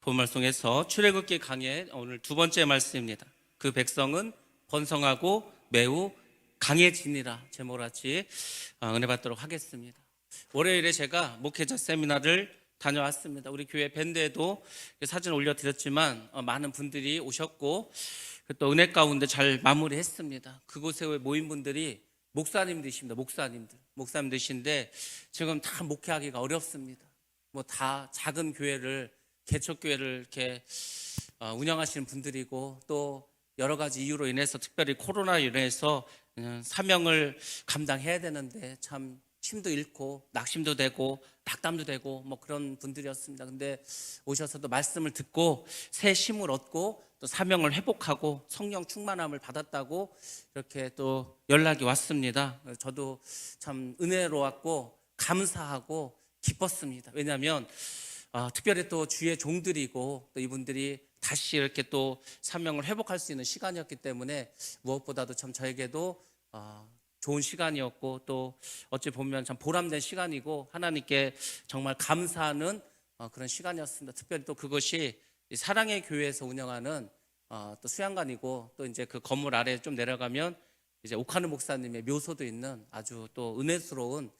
본말씀에서 출애굽기 강의 오늘 두 번째 말씀입니다. 그 백성은 번성하고 매우 강해지니라 제목을 같이 은혜 받도록 하겠습니다. 월요일에 제가 목회자 세미나를 다녀왔습니다. 우리 교회 밴드에도 사진 올려드렸지만 많은 분들이 오셨고 또 은혜 가운데 잘 마무리했습니다. 그곳에 모인 분들이 목사님들이십니다. 목사님들이신데 지금 다 목회하기가 어렵습니다. 뭐 다 작은 교회를 개척교회를 이렇게 운영하시는 분들이고 또 여러 가지 이유로 인해서 특별히 코로나로 인해서 사명을 감당해야 되는데 참 힘도 잃고 낙심도 되고 낙담도 되고 뭐 그런 분들이었습니다. 근데 오셔서도 말씀을 듣고 새 힘을 얻고 또 사명을 회복하고 성령 충만함을 받았다고 이렇게 또 연락이 왔습니다. 저도 참 은혜로웠고 감사하고 기뻤습니다. 왜냐하면 특별히 또 주의 종들이고 또 이분들이 다시 이렇게 또 사명을 회복할 수 있는 시간이었기 때문에 무엇보다도 참 저에게도 좋은 시간이었고 또 어찌 보면 참 보람된 시간이고 하나님께 정말 감사하는 그런 시간이었습니다. 특별히 또 그것이 사랑의 교회에서 운영하는 또 수양관이고 또 이제 그 건물 아래 좀 내려가면 이제 오카누 목사님의 묘소도 있는 아주 또 은혜스러운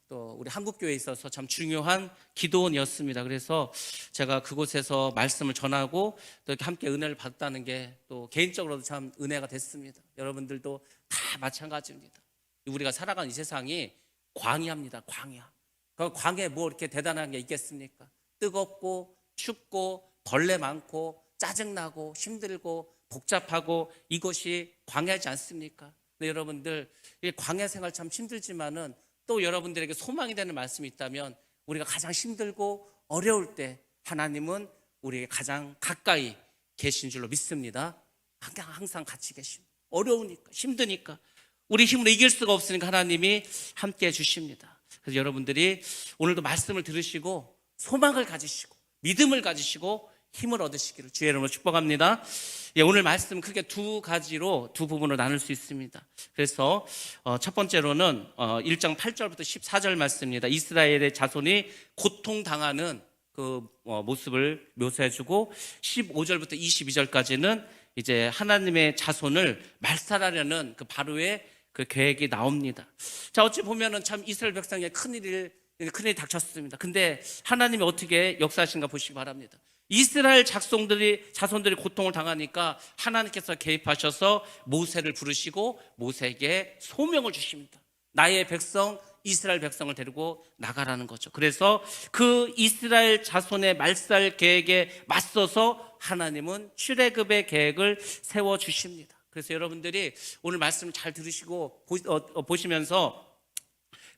또 우리 한국교회에 있어서 참 중요한 기도원이었습니다. 그래서 제가 그곳에서 말씀을 전하고 또 이렇게 함께 은혜를 받았다는 게 또 개인적으로도 참 은혜가 됐습니다. 여러분들도 다 마찬가지입니다. 우리가 살아가는 이 세상이 광야입니다. 광야. 그 광야에 뭐 이렇게 대단한 게 있겠습니까? 뜨겁고 춥고 벌레 많고 짜증나고 힘들고 복잡하고 이것이 광야지 않습니까? 근데 여러분들 이 광야 생활 참 힘들지만은 또 여러분들에게 소망이 되는 말씀이 있다면 우리가 가장 힘들고 어려울 때 하나님은 우리에게 가장 가까이 계신 줄로 믿습니다. 항상 같이 계십니다. 어려우니까 힘드니까 우리 힘으로 이길 수가 없으니까 하나님이 함께해 주십니다. 그래서 여러분들이 오늘도 말씀을 들으시고 소망을 가지시고 믿음을 가지시고 힘을 얻으시기를 주의 이름으로 축복합니다. 오늘 말씀 크게 두 부분으로 나눌 수 있습니다. 그래서 첫 번째로는 1장 8절부터 14절 말씀입니다. 이스라엘의 자손이 고통당하는 그 모습을 묘사해주고 15절부터 22절까지는 이제 하나님의 자손을 말살하려는 그 바로의 그 계획이 나옵니다. 자, 어찌 보면은 참 이스라엘 백성에 큰일이 닥쳤습니다. 근데 하나님이 어떻게 역사하신가 보시기 바랍니다. 이스라엘 자손들이 고통을 당하니까 하나님께서 개입하셔서 모세를 부르시고 모세에게 소명을 주십니다. 나의 백성 이스라엘 백성을 데리고 나가라는 거죠. 그래서 그 이스라엘 자손의 말살 계획에 맞서서 하나님은 출애굽의 계획을 세워주십니다. 그래서 여러분들이 오늘 말씀을 잘 들으시고 보시면서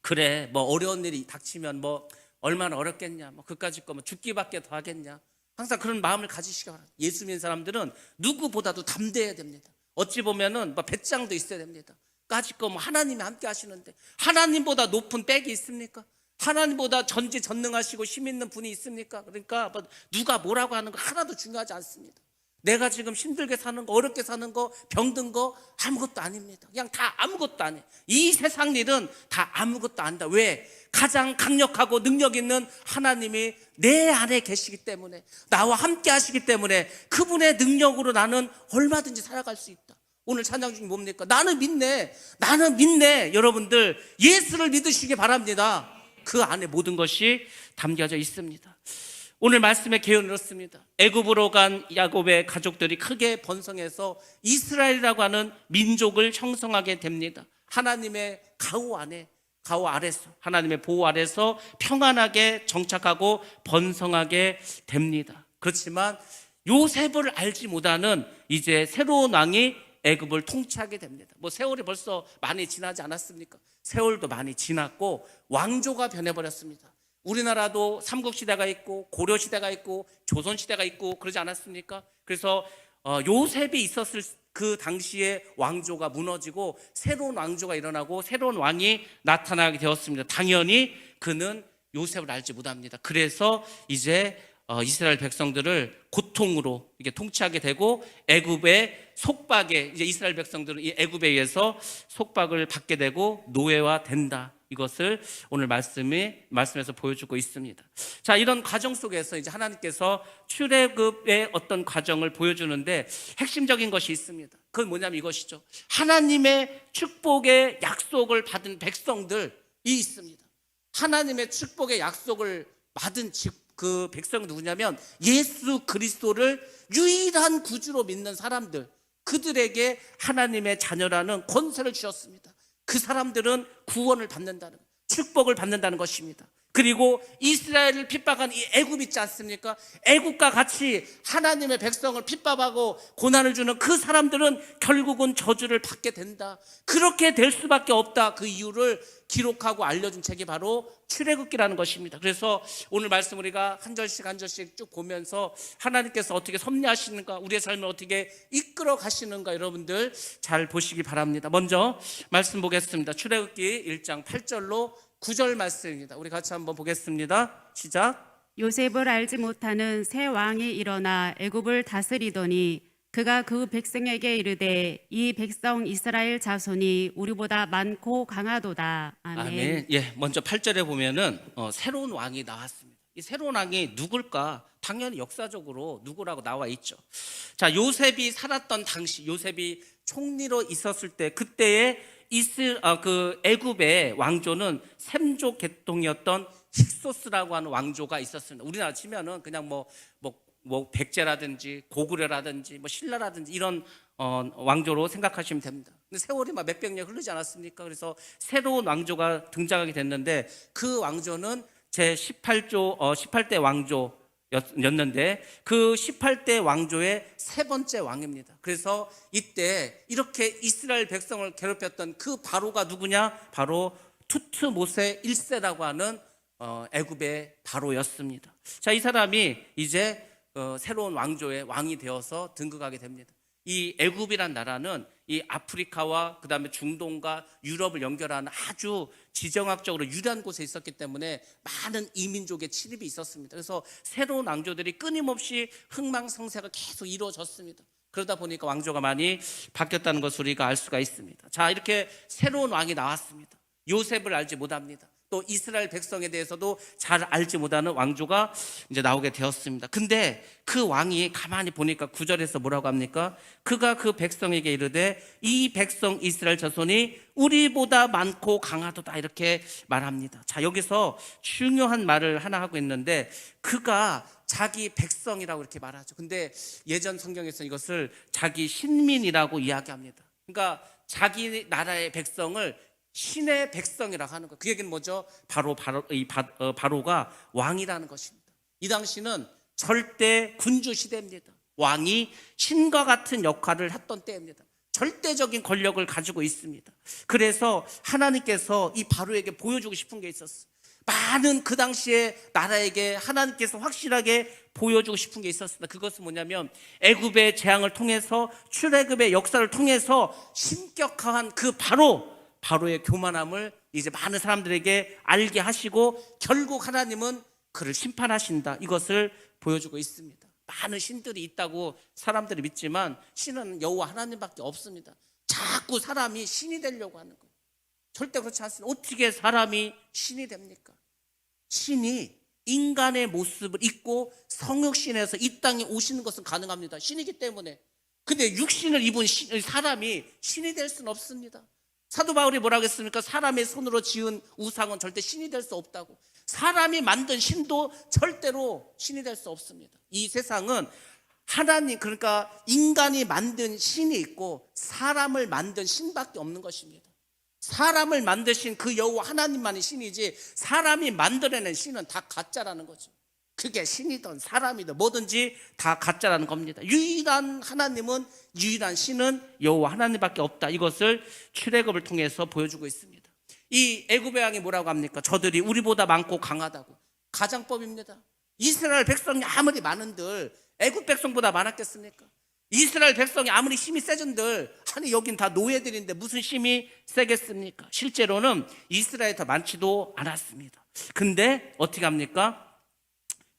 그래 뭐 어려운 일이 닥치면 뭐 얼마나 어렵겠냐 뭐 그까짓 거 뭐 죽기밖에 더 하겠냐 항상 그런 마음을 가지시기 바랍니다. 예수 믿는 사람들은 누구보다도 담대해야 됩니다. 어찌 보면은 뭐 배짱도 있어야 됩니다. 까짓 거 뭐 하나님이 함께 하시는데 하나님보다 높은 백이 있습니까? 하나님보다 전지전능하시고 힘 있는 분이 있습니까? 그러니까 뭐 누가 뭐라고 하는 거 하나도 중요하지 않습니다. 내가 지금 힘들게 사는 거 어렵게 사는 거 병든 거 아무것도 아닙니다. 그냥 다 아무것도 안 해. 이 세상 일은 다 아무것도 안다. 왜? 가장 강력하고 능력 있는 하나님이 내 안에 계시기 때문에 나와 함께 하시기 때문에 그분의 능력으로 나는 얼마든지 살아갈 수 있다. 오늘 찬양 중에 뭡니까? 나는 믿네. 여러분들 예수를 믿으시기 바랍니다. 그 안에 모든 것이 담겨져 있습니다. 오늘 말씀의 개요는 이렇습니다. 애굽으로 간 야곱의 가족들이 크게 번성해서 이스라엘이라고 하는 민족을 형성하게 됩니다. 하나님의 가호 아래서 하나님의 보호 아래서 평안하게 정착하고 번성하게 됩니다. 그렇지만 요셉을 알지 못하는 이제 새로운 왕이 애굽을 통치하게 됩니다. 뭐 세월이 벌써 많이 지나지 않았습니까? 세월도 많이 지났고 왕조가 변해버렸습니다. 우리나라도 삼국시대가 있고 고려시대가 있고 조선시대가 있고 그러지 않았습니까? 그래서 요셉이 있었을 그 당시에 왕조가 무너지고 새로운 왕조가 일어나고 새로운 왕이 나타나게 되었습니다. 당연히 그는 요셉을 알지 못합니다. 그래서 이제 이스라엘 백성들을 고통으로 이게 통치하게 되고 애굽의 속박에 이제 이스라엘 백성들은 이 애굽에 의해서 속박을 받게 되고 노예화 된다. 이것을 오늘 말씀에서 보여주고 있습니다. 자, 이런 과정 속에서 이제 하나님께서 출애굽의 어떤 과정을 보여주는데 핵심적인 것이 있습니다. 그건 뭐냐면 이것이죠. 하나님의 축복의 약속을 받은 백성들이 있습니다. 하나님의 축복의 약속을 받은 그 백성이 누구냐면 예수 그리스도를 유일한 구주로 믿는 사람들, 그들에게 하나님의 자녀라는 권세를 주셨습니다. 그 사람들은 구원을 받는다는, 축복을 받는다는 것입니다. 그리고 이스라엘을 핍박한 이 애굽 있지 않습니까? 애굽과 같이 하나님의 백성을 핍박하고 고난을 주는 그 사람들은 결국은 저주를 받게 된다. 그렇게 될 수밖에 없다. 그 이유를 기록하고 알려준 책이 바로 출애굽기라는 것입니다. 그래서 오늘 말씀 우리가 한 절씩 한 절씩 쭉 보면서 하나님께서 어떻게 섭리하시는가, 우리의 삶을 어떻게 이끌어 가시는가 여러분들 잘 보시기 바랍니다. 먼저 말씀 보겠습니다. 출애굽기 1장 8절로 9절 말씀입니다. 우리 같이 한번 보겠습니다. 시작. 요셉을 알지 못하는 새 왕이 일어나 애굽을 다스리더니 그가 그 백성에게 이르되 이 백성 이스라엘 자손이 우리보다 많고 강하도다. 아멘. 아멘. 예, 먼저 8절에 보면은 새로운 왕이 나왔습니다. 이 새로운 왕이 누굴까? 당연히 역사적으로 누구라고 나와 있죠. 자, 요셉이 살았던 당시, 요셉이 총리로 있었을 때 그때의 그 애굽의 왕조는 셈족 계통이었던 힉소스라고 하는 왕조가 있었습니다. 우리나라 치면은 그냥 뭐 백제라든지 고구려라든지 뭐 신라라든지 이런 왕조로 생각하시면 됩니다. 근데 세월이 막 몇백 년 흐르지 않았습니까? 그래서 새로운 왕조가 등장하게 됐는데 그 왕조는 제 18대 왕조 였는데 그 18대 왕조의 세 번째 왕입니다. 그래서 이때 이렇게 이스라엘 백성을 괴롭혔던 그 바로가 누구냐? 바로 투트모세 1세라고 하는 애굽의 바로였습니다. 자, 이 사람이 이제 새로운 왕조의 왕이 되어서 등극하게 됩니다. 이 애굽이란 나라는 이 아프리카와 그다음에 중동과 유럽을 연결하는 아주 지정학적으로 유리한 곳에 있었기 때문에 많은 이민족의 침입이 있었습니다. 그래서 새로운 왕조들이 끊임없이 흥망성쇠가 계속 이루어졌습니다. 그러다 보니까 왕조가 많이 바뀌었다는 것을 우리가 알 수가 있습니다. 자, 이렇게 새로운 왕이 나왔습니다. 요셉을 알지 못합니다. 또 이스라엘 백성에 대해서도 잘 알지 못하는 왕조가 이제 나오게 되었습니다. 근데 그 왕이 가만히 보니까 9절에서 뭐라고 합니까? 그가 그 백성에게 이르되 이 백성 이스라엘 자손이 우리보다 많고 강하도다, 이렇게 말합니다. 자, 여기서 중요한 말을 하나 하고 있는데 그가 자기 백성이라고 이렇게 말하죠. 근데 예전 성경에서 이것을 자기 신민이라고 이야기합니다. 그러니까 자기 나라의 백성을 신의 백성이라고 하는 것. 그 얘기는 뭐죠? 바로가 왕이라는 것입니다. 이 당시는 절대 군주 시대입니다. 왕이 신과 같은 역할을 했던 때입니다. 절대적인 권력을 가지고 있습니다. 그래서 하나님께서 이 바로에게 보여주고 싶은 게 있었어요. 많은 그 당시에 나라에게 하나님께서 확실하게 보여주고 싶은 게 있었습니다. 그것은 뭐냐면 애굽의 재앙을 통해서, 출애굽의 역사를 통해서 신격화한 그 바로의 교만함을 이제 많은 사람들에게 알게 하시고 결국 하나님은 그를 심판하신다, 이것을 보여주고 있습니다. 많은 신들이 있다고 사람들이 믿지만 신은 여호와 하나님밖에 없습니다. 자꾸 사람이 신이 되려고 하는 거예요. 절대 그렇지 않습니다. 어떻게 사람이 신이 됩니까? 신이 인간의 모습을 입고 성육신에서 이 땅에 오시는 것은 가능합니다. 신이기 때문에. 근데 육신을 입은 사람이 신이 될 수는 없습니다. 사도 바울이 뭐라고 했습니까? 사람의 손으로 지은 우상은 절대 신이 될 수 없다고. 사람이 만든 신도 절대로 신이 될 수 없습니다. 이 세상은 하나님, 그러니까 인간이 만든 신이 있고 사람을 만든 신밖에 없는 것입니다. 사람을 만드신 그 여호와 하나님만이 신이지 사람이 만들어낸 신은 다 가짜라는 거죠. 그게 신이든 사람이든 뭐든지 다 가짜라는 겁니다. 유일한 하나님은, 유일한 신은 여호와 하나님밖에 없다. 이것을 출애굽을 통해서 보여주고 있습니다. 이 애굽의 왕이 뭐라고 합니까? 저들이 우리보다 많고 강하다고. 가장법입니다. 이스라엘 백성이 아무리 많은들 애굽 백성보다 많았겠습니까? 이스라엘 백성이 아무리 힘이 세진들, 아니 여긴 다 노예들인데 무슨 힘이 세겠습니까? 실제로는 이스라엘이 더 많지도 않았습니다. 근데 어떻게 합니까?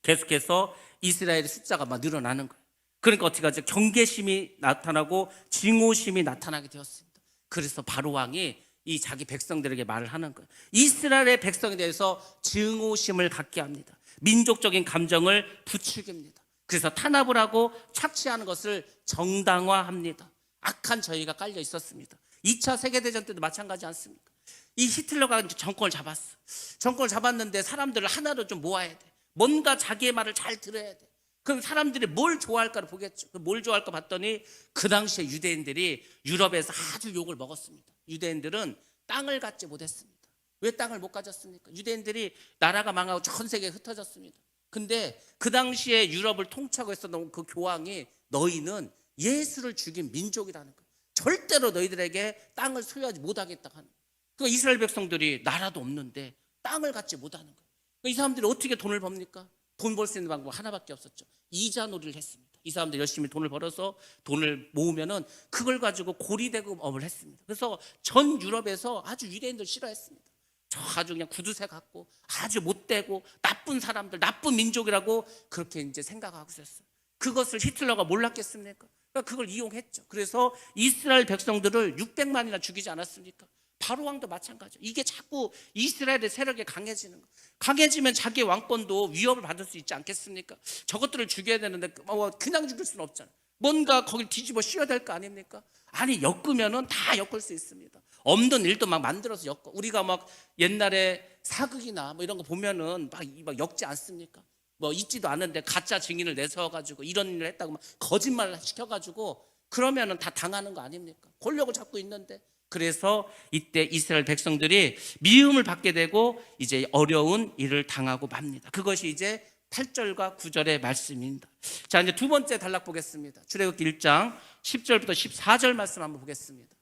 계속해서 이스라엘의 숫자가 막 늘어나는 거예요. 그러니까 어떻게 하죠? 경계심이 나타나고 증오심이 나타나게 되었습니다. 그래서 바로 왕이 이 자기 백성들에게 말을 하는 거예요. 이스라엘의 백성에 대해서 증오심을 갖게 합니다. 민족적인 감정을 부추깁니다. 그래서 탄압을 하고 착취하는 것을 정당화합니다. 악한 저희가 깔려 있었습니다. 2차 세계대전 때도 마찬가지 않습니까? 이 히틀러가 정권을 잡았어. 정권을 잡았는데 사람들을 하나로 좀 모아야 돼. 뭔가 자기의 말을 잘 들어야 돼. 그럼 사람들이 뭘 좋아할까를 보겠죠. 뭘 좋아할까 봤더니 그 당시에 유대인들이 유럽에서 아주 욕을 먹었습니다. 유대인들은 땅을 갖지 못했습니다. 왜 땅을 못 가졌습니까? 유대인들이 나라가 망하고 전 세계에 흩어졌습니다. 근데 그 당시에 유럽을 통치하고 있었던 그 교황이 너희는 예수를 죽인 민족이라는 거예요. 절대로 너희들에게 땅을 소유하지 못하겠다 하는 거예요. 그러니까 이스라엘 백성들이 나라도 없는데 땅을 갖지 못하는 거예요. 그러니까 이 사람들이 어떻게 돈을 법니까? 돈 벌 수 있는 방법 하나밖에 없었죠. 이자 놀이를 했습니다. 이 사람들이 열심히 돈을 벌어서 돈을 모으면은 그걸 가지고 고리대금업을 했습니다. 그래서 전 유럽에서 아주 유대인들 싫어했습니다. 저 아주 그냥 구두쇠 같고 아주 못되고 나쁜 사람들, 나쁜 민족이라고 그렇게 이제 생각하고 있었어요. 그것을 히틀러가 몰랐겠습니까? 그러니까 그걸 이용했죠. 그래서 이스라엘 백성들을 600만이나 죽이지 않았습니까? 바로 왕도 마찬가지죠. 이게 자꾸 이스라엘의 세력이 강해지는 거. 강해지면 자기 왕권도 위협을 받을 수 있지 않겠습니까? 저것들을 죽여야 되는데 그냥 죽일 수는 없잖아요. 뭔가 거길 뒤집어 씌워야 될 거 아닙니까? 아니 엮으면은 다 엮을 수 있습니다. 없는 일도 막 만들어서 엮어. 우리가 막 옛날에 사극이나 뭐 이런 거 보면은 막 엮지 않습니까? 뭐 있지도 않은데 가짜 증인을 내세워가지고 이런 일을 했다고 막 거짓말을 시켜가지고 그러면은 다 당하는 거 아닙니까? 권력을 잡고 있는데. 그래서 이때 이스라엘 백성들이 미움을 받게 되고 이제 어려운 일을 당하고 맙니다. 그것이 이제 8절과 9절의 말씀입니다. 자, 이제 두 번째 단락 보겠습니다. 출애굽기 1장 10절부터 14절 말씀 한번 보겠습니다.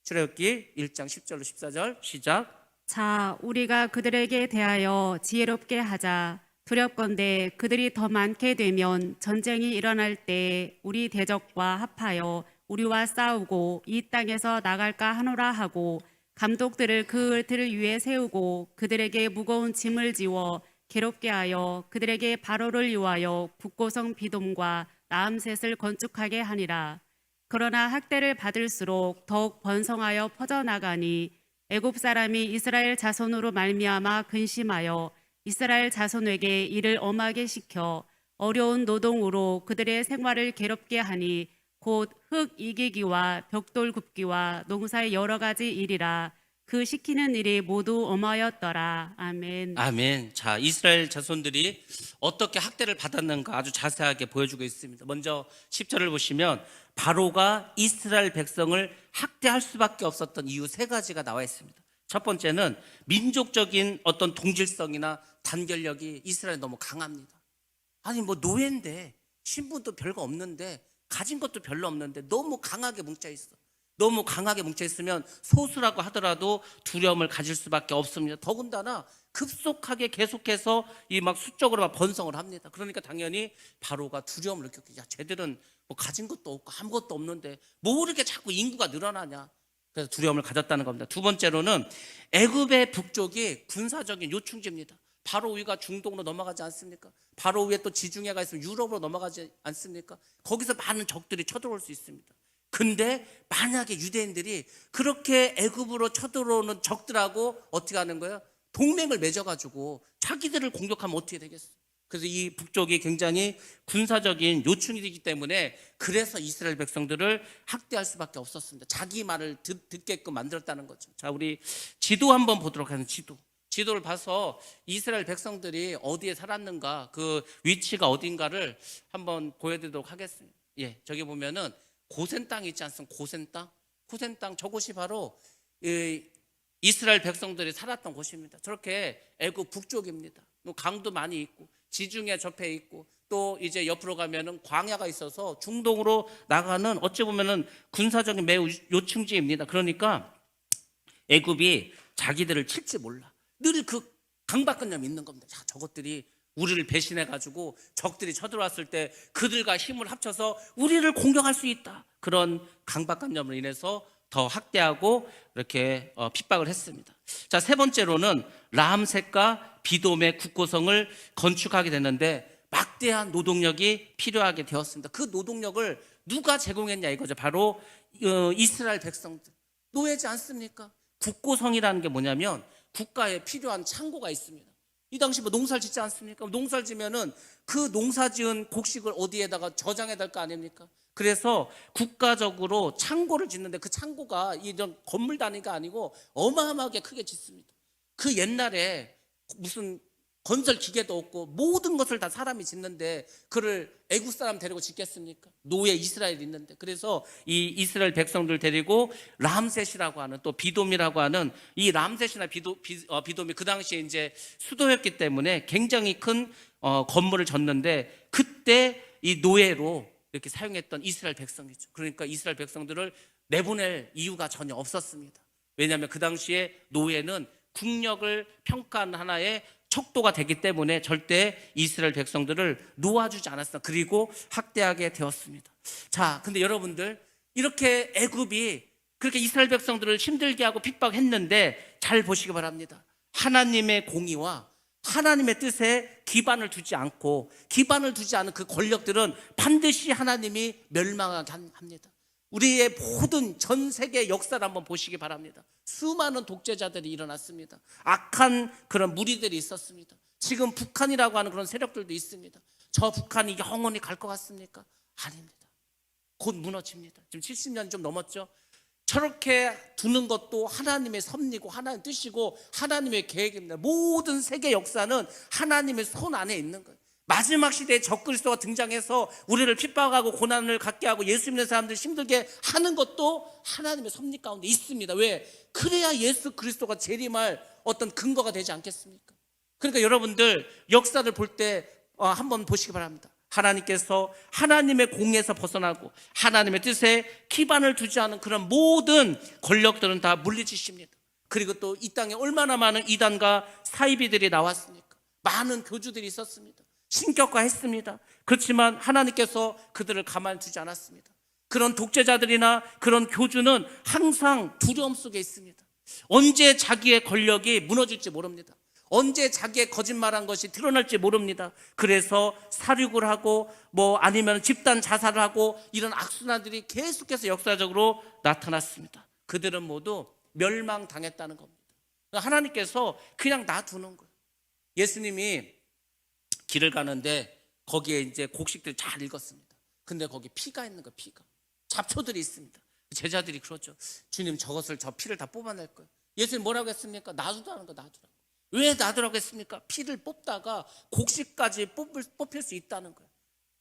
출애굽기 1장 10절로 14절 시작. 자, 우리가 그들에게 대하여 지혜롭게 하자. 두렵건대 그들이 더 많게 되면 전쟁이 일어날 때 우리 대적과 합하여 우리와 싸우고 이 땅에서 나갈까 하노라 하고 감독들을 그들을 위해 세우고 그들에게 무거운 짐을 지워 괴롭게 하여 그들에게 바로를 요하여 북고성 비돔과 나암셋을 건축하게 하니라. 그러나 학대를 받을수록 더욱 번성하여 퍼져나가니 애굽 사람이 이스라엘 자손으로 말미암아 근심하여 이스라엘 자손에게 이를 엄하게 시켜 어려운 노동으로 그들의 생활을 괴롭게 하니 곧 흙 이기기와 벽돌 굽기와 농사의 여러 가지 일이라. 그 시키는 일이 모두 엄하였더라. 아멘. 아멘. 자, 이스라엘 자손들이 어떻게 학대를 받았는가 아주 자세하게 보여주고 있습니다. 먼저 10절을 보시면 바로가 이스라엘 백성을 학대할 수밖에 없었던 이유 세 가지가 나와 있습니다. 첫 번째는 민족적인 어떤 동질성이나 단결력이 이스라엘이 너무 강합니다. 아니 뭐 노예인데 신분도 별거 없는데 가진 것도 별로 없는데 너무 강하게 뭉쳐 있어. 너무 강하게 뭉쳐 있으면 소수라고 하더라도 두려움을 가질 수밖에 없습니다. 더군다나 급속하게 계속해서 이 막 수적으로 막 번성을 합니다. 그러니까 당연히 바로가 두려움을 느꼈고, 야, 쟤들은 뭐 가진 것도 없고 아무것도 없는데 뭐 이렇게 자꾸 인구가 늘어나냐. 그래서 두려움을 가졌다는 겁니다. 두 번째로는 애굽의 북쪽이 군사적인 요충지입니다. 바로 위가 중동으로 넘어가지 않습니까? 바로 위에 또 지중해가 있으면 유럽으로 넘어가지 않습니까? 거기서 많은 적들이 쳐들어올 수 있습니다. 근데 만약에 유대인들이 그렇게 애굽으로 쳐들어오는 적들하고 어떻게 하는 거예요? 동맹을 맺어가지고 자기들을 공격하면 어떻게 되겠어요? 그래서 이 북쪽이 굉장히 군사적인 요충이기 때문에 그래서 이스라엘 백성들을 학대할 수밖에 없었습니다. 자기 말을 듣게끔 만들었다는 거죠. 자, 우리 지도 한번 보도록 하겠습니다. 지도를 봐서 이스라엘 백성들이 어디에 살았는가, 그 위치가 어딘가를 한번 보여드리도록 하겠습니다. 예, 저기 보면은 고센 땅이 있지 않습니까? 고센 땅. 고센 땅, 저곳이 바로 이스라엘 백성들이 살았던 곳입니다. 저렇게 애굽 북쪽입니다. 강도 많이 있고 지중해 접해 있고 또 이제 옆으로 가면은 광야가 있어서 중동으로 나가는 어찌 보면은 군사적인 매우 요충지입니다. 그러니까 애굽이 자기들을 칠지 몰라. 늘 그 강박관념이 있는 겁니다. 야, 저것들이 우리를 배신해가지고 적들이 쳐들어왔을 때 그들과 힘을 합쳐서 우리를 공격할 수 있다. 그런 강박관념으로 인해서 더 학대하고 이렇게 핍박을 했습니다. 자, 세 번째로는 라암셋과 비돔의 국고성을 건축하게 됐는데 막대한 노동력이 필요하게 되었습니다. 그 노동력을 누가 제공했냐 이거죠. 바로 이스라엘 백성들. 노예지 않습니까? 국고성이라는 게 뭐냐면 국가에 필요한 창고가 있습니다. 이 당시 뭐 농사를 짓지 않습니까? 농사를 지면은 그 농사 지은 곡식을 어디에다가 저장해야 될 거 아닙니까? 그래서 국가적으로 창고를 짓는데 그 창고가 이런 건물 단위가 아니고 어마어마하게 크게 짓습니다. 그 옛날에 무슨 건설 기계도 없고 모든 것을 다 사람이 짓는데 그를 애국 사람 데리고 짓겠습니까? 노예 이스라엘이 있는데. 그래서 이 이스라엘 백성들 데리고 람셋이라고 하는, 또 비돔이라고 하는, 이 람셋이나 비돔이 그 당시에 이제 수도였기 때문에 굉장히 큰 건물을 졌는데, 그때 이 노예로 이렇게 사용했던 이스라엘 백성이죠. 그러니까 이스라엘 백성들을 내보낼 이유가 전혀 없었습니다. 왜냐하면 그 당시에 노예는 국력을 평가하는 하나의 척도가 되기 때문에 절대 이스라엘 백성들을 놓아주지 않았어. 그리고 학대하게 되었습니다. 자, 근데 여러분들, 이렇게 애굽이 그렇게 이스라엘 백성들을 힘들게 하고 핍박했는데 잘 보시기 바랍니다. 하나님의 공의와 하나님의 뜻에 기반을 두지 않고, 기반을 두지 않은 그 권력들은 반드시 하나님이 멸망하게 합니다. 우리의 모든 전 세계 역사를 한번 보시기 바랍니다. 수많은 독재자들이 일어났습니다. 악한 그런 무리들이 있었습니다. 지금 북한이라고 하는 그런 세력들도 있습니다. 저 북한이 영원히 갈 것 같습니까? 아닙니다. 곧 무너집니다. 지금 70년이 좀 넘었죠. 저렇게 두는 것도 하나님의 섭리고 하나님의 뜻이고 하나님의 계획입니다. 모든 세계 역사는 하나님의 손 안에 있는 거예요. 마지막 시대에 적그리스도가 등장해서 우리를 핍박하고 고난을 갖게 하고 예수 믿는 사람들 힘들게 하는 것도 하나님의 섭리 가운데 있습니다. 왜? 그래야 예수 그리스도가 재림할 어떤 근거가 되지 않겠습니까? 그러니까 여러분들 역사를 볼 때 한번 보시기 바랍니다. 하나님께서 하나님의 공에서 벗어나고 하나님의 뜻에 기반을 두지 않은 그런 모든 권력들은 다 물리치십니다. 그리고 또 이 땅에 얼마나 많은 이단과 사이비들이 나왔습니까? 많은 교주들이 있었습니다. 신격화했습니다. 그렇지만 하나님께서 그들을 가만히 두지 않았습니다. 그런 독재자들이나 그런 교주는 항상 두려움 속에 있습니다. 언제 자기의 권력이 무너질지 모릅니다. 언제 자기의 거짓말한 것이 드러날지 모릅니다. 그래서 살육을 하고 아니면 집단 자살을 하고 이런 악순환들이 계속해서 역사적으로 나타났습니다. 그들은 모두 멸망당했다는 겁니다. 하나님께서 그냥 놔두는 거예요. 예수님이 길을 가는데 거기에 이제 곡식들이 잘 익었습니다. 근데 거기 피가 있는 거예요. 피가. 잡초들이 있습니다. 제자들이 그러죠. 주님, 저것을 저 피를 다 뽑아낼 거예요. 예수님 뭐라고 했습니까? 놔두라는 거, 놔두라고. 왜 놔두라고 했습니까? 피를 뽑다가 곡식까지 뽑힐 수 있다는 거예요.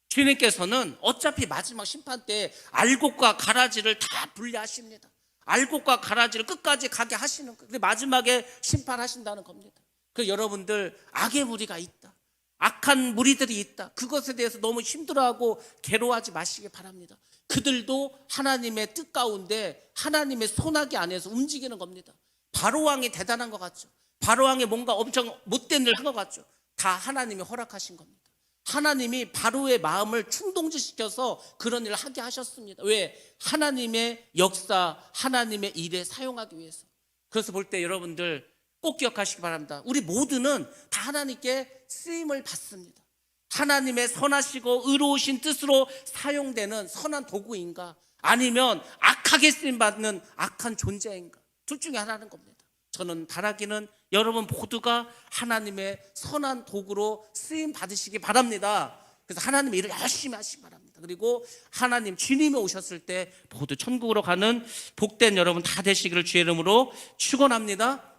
주님께서는 어차피 마지막 심판 때 알곡과 가라지를 다 분리하십니다. 알곡과 가라지를 끝까지 가게 하시는 거예요. 근데 마지막에 심판하신다는 겁니다. 그래서 여러분들, 악의 무리가 있다, 악한 무리들이 있다, 그것에 대해서 너무 힘들어하고 괴로워하지 마시기 바랍니다. 그들도 하나님의 뜻 가운데 하나님의 손아귀 안에서 움직이는 겁니다. 바로왕이 대단한 것 같죠? 바로왕이 뭔가 엄청 못된 일을 한 것 같죠? 다 하나님이 허락하신 겁니다. 하나님이 바로의 마음을 충동지시켜서 그런 일을 하게 하셨습니다. 왜? 하나님의 역사, 하나님의 일에 사용하기 위해서. 그래서 볼 때 여러분들 꼭 기억하시기 바랍니다. 우리 모두는 다 하나님께 쓰임을 받습니다. 하나님의 선하시고 의로우신 뜻으로 사용되는 선한 도구인가, 아니면 악하게 쓰임받는 악한 존재인가, 둘 중에 하나는 겁니다. 저는 바라기는 여러분 모두가 하나님의 선한 도구로 쓰임 받으시기 바랍니다. 그래서 하나님의 일을 열심히 하시기 바랍니다. 그리고 하나님 주님이 오셨을 때 모두 천국으로 가는 복된 여러분 다 되시기를 주의 이름으로 축원합니다.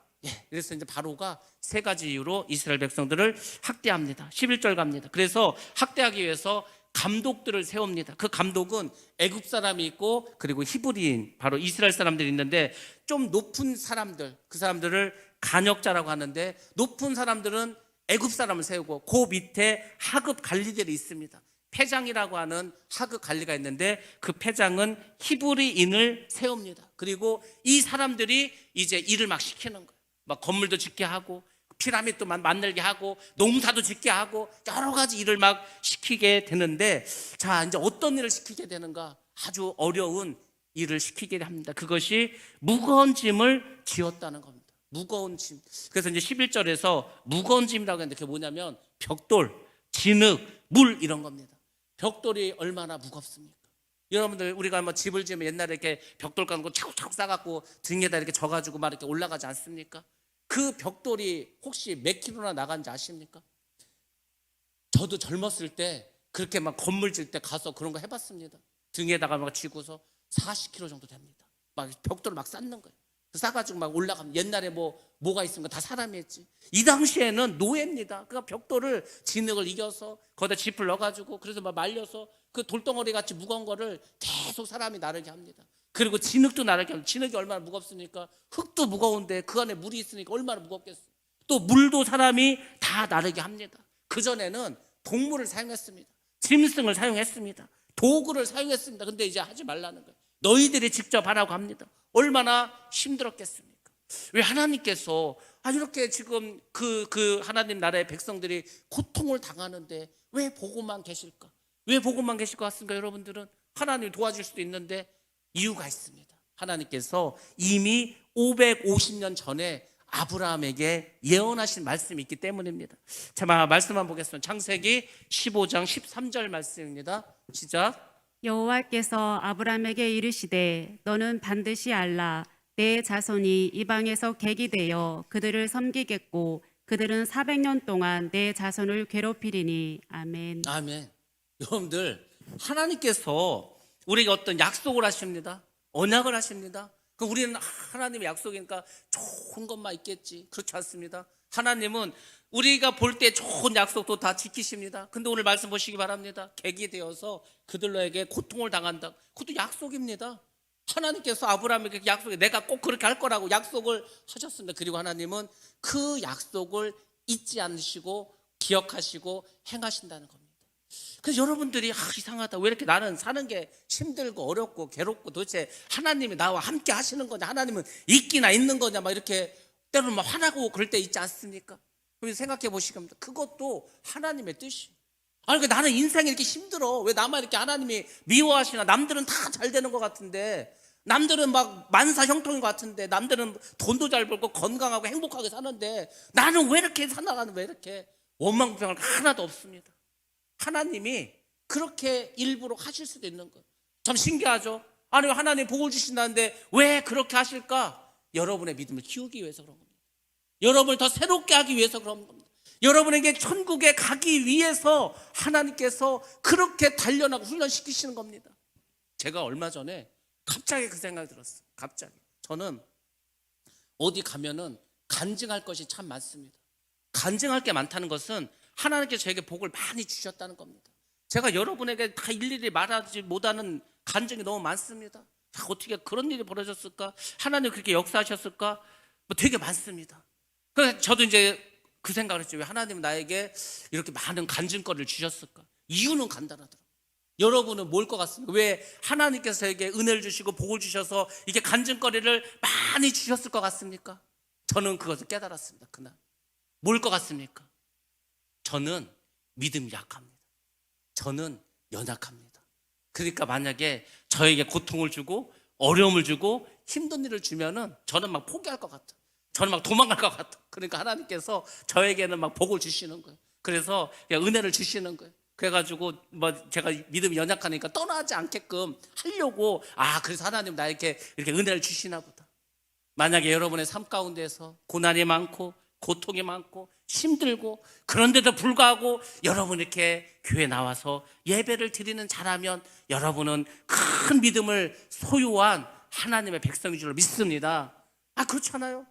그래서 이제 바로가 세 가지 이유로 이스라엘 백성들을 학대합니다. 11절 갑니다. 그래서 학대하기 위해서 감독들을 세웁니다. 그 감독은 애굽 사람이 있고 그리고 히브리인, 바로 이스라엘 사람들이 있는데, 좀 높은 사람들, 그 사람들을 간역자라고 하는데, 높은 사람들은 애굽 사람을 세우고 그 밑에 하급 관리들이 있습니다. 패장이라고 하는 하급 관리가 있는데 그 패장은 히브리인을 세웁니다. 그리고 이 사람들이 이제 일을 막 시키는 거예요. 막 건물도 짓게 하고 피라미드도 만들게 하고 농사도 짓게 하고 여러 가지 일을 막 시키게 되는데, 자, 이제 어떤 일을 시키게 되는가? 아주 어려운 일을 시키게 합니다. 그것이 무거운 짐을 지었다는 겁니다. 무거운 짐. 그래서 이제 11절에서 무거운 짐이라고 했는데 그게 뭐냐면 벽돌, 진흙, 물 이런 겁니다. 벽돌이 얼마나 무겁습니까? 여러분들 우리가 뭐 집을 지으면 옛날에 이렇게 벽돌 까놓고 차곡차곡 쌓아갖고 등에다 이렇게 져가지고 막 이렇게 올라가지 않습니까? 그 벽돌이 혹시 몇 킬로나 나간지 아십니까? 저도 젊었을 때 그렇게 막 건물 질 때 가서 그런 거 해봤습니다. 등에다가 막 쥐고서 40kg 정도 됩니다. 막 벽돌을 막 쌓는 거예요. 싸가지고 막 올라가면 옛날에 뭐가 있으면 다 사람이 했지. 이 당시에는 노예입니다. 그러니까 벽돌을 진흙을 이겨서 거기다 짚을 넣어가지고 그래서 막 말려서 그 돌덩어리 같이 무거운 거를 계속 사람이 나르게 합니다. 그리고 진흙도 나르게 합니다. 진흙이 얼마나 무겁습니까? 흙도 무거운데 그 안에 물이 있으니까 얼마나 무겁겠어요. 또 물도 사람이 다 나르게 합니다. 그전에는 동물을 사용했습니다. 짐승을 사용했습니다. 도구를 사용했습니다. 근데 이제 하지 말라는 거예요. 너희들이 직접 하라고 합니다. 얼마나 힘들었겠습니까? 왜 하나님께서 이렇게 지금 그 하나님 나라의 백성들이 고통을 당하는데 왜 보고만 계실까? 왜 보고만 계실 것 같습니까? 여러분들은 하나님이 도와줄 수도 있는데 이유가 있습니다. 하나님께서 이미 550년 전에 아브라함에게 예언하신 말씀이 있기 때문입니다. 자, 말씀만 보겠습니다. 창세기 15장 13절 말씀입니다. 시작. 여호와께서 아브라함에게 이르시되 너는 반드시 알라 내 자손이 이방에서 객이 되어 그들을 섬기겠고 그들은 400년 동안 내 자손을 괴롭히리니. 아멘. 아멘. 여러분들 하나님께서 우리에게 어떤 약속을 하십니다. 언약을 하십니다. 그 우리는 하나님의 약속이니까 좋은 것만 있겠지. 그렇지 않습니다. 하나님은 우리가 볼 때 좋은 약속도 다 지키십니다. 근데 오늘 말씀 보시기 바랍니다. 객이 되어서 그들에게 고통을 당한다. 그것도 약속입니다. 하나님께서 아브라함에게 약속해 내가 꼭 그렇게 할 거라고 약속을 하셨습니다. 그리고 하나님은 그 약속을 잊지 않으시고 기억하시고 행하신다는 겁니다. 그래서 여러분들이 이상하다. 왜 이렇게 나는 사는 게 힘들고 어렵고 괴롭고 도대체 하나님이 나와 함께 하시는 거냐? 하나님은 있기나 있는 거냐? 막 이렇게 때로는 막 화나고 그럴 때 있지 않습니까? 그럼 생각해 보시기 바랍니다. 그것도 하나님의 뜻이. 아니 나는 인생이 이렇게 힘들어. 왜 나만 이렇게 하나님이 미워하시나? 남들은 다 잘 되는 것 같은데, 남들은 막 만사 형통인 것 같은데, 남들은 돈도 잘 벌고 건강하고 행복하게 사는데 나는 왜 이렇게 살아가는 왜 이렇게 원망불평할 거 하나도 없습니다. 하나님이 그렇게 일부러 하실 수도 있는 거예요. 참 신기하죠? 아니 하나님 복을 주신다는데 왜 그렇게 하실까? 여러분의 믿음을 키우기 위해서 그런 겁니다. 여러분을 더 새롭게 하기 위해서 그런 겁니다. 여러분에게 천국에 가기 위해서 하나님께서 그렇게 단련하고 훈련시키시는 겁니다. 제가 얼마 전에 갑자기 그 생각이 들었어요. 갑자기 저는 어디 가면은 간증할 것이 참 많습니다. 간증할 게 많다는 것은 하나님께서 저에게 복을 많이 주셨다는 겁니다. 제가 여러분에게 다 일일이 말하지 못하는 간증이 너무 많습니다. 어떻게 그런 일이 벌어졌을까? 하나님 그렇게 역사하셨을까? 되게 많습니다. 그래서 저도 이제 그 생각을 했죠. 왜 하나님은 나에게 이렇게 많은 간증거리를 주셨을까? 이유는 간단하더라고요. 여러분은 뭘 것 같습니까? 왜 하나님께서 저에게 은혜를 주시고 복을 주셔서 이렇게 간증거리를 많이 주셨을 것 같습니까? 저는 그것을 깨달았습니다. 그날. 뭘 것 같습니까? 저는 믿음이 약합니다. 저는 연약합니다. 그러니까 만약에 저에게 고통을 주고 어려움을 주고 힘든 일을 주면은 저는 막 포기할 것 같아요. 저는 막 도망갈 것 같아요. 그러니까 하나님께서 저에게는 막 복을 주시는 거예요. 그래서 그냥 은혜를 주시는 거예요. 그래가지고 제가 믿음이 연약하니까 떠나지 않게끔 하려고 그래서 하나님 나에게 이렇게 은혜를 주시나 보다. 만약에 여러분의 삶 가운데서 고난이 많고 고통이 많고 힘들고 그런데도 불구하고 여러분 이렇게 교회 나와서 예배를 드리는 자라면 여러분은 큰 믿음을 소유한 하나님의 백성인 줄로 믿습니다. 그렇잖아요.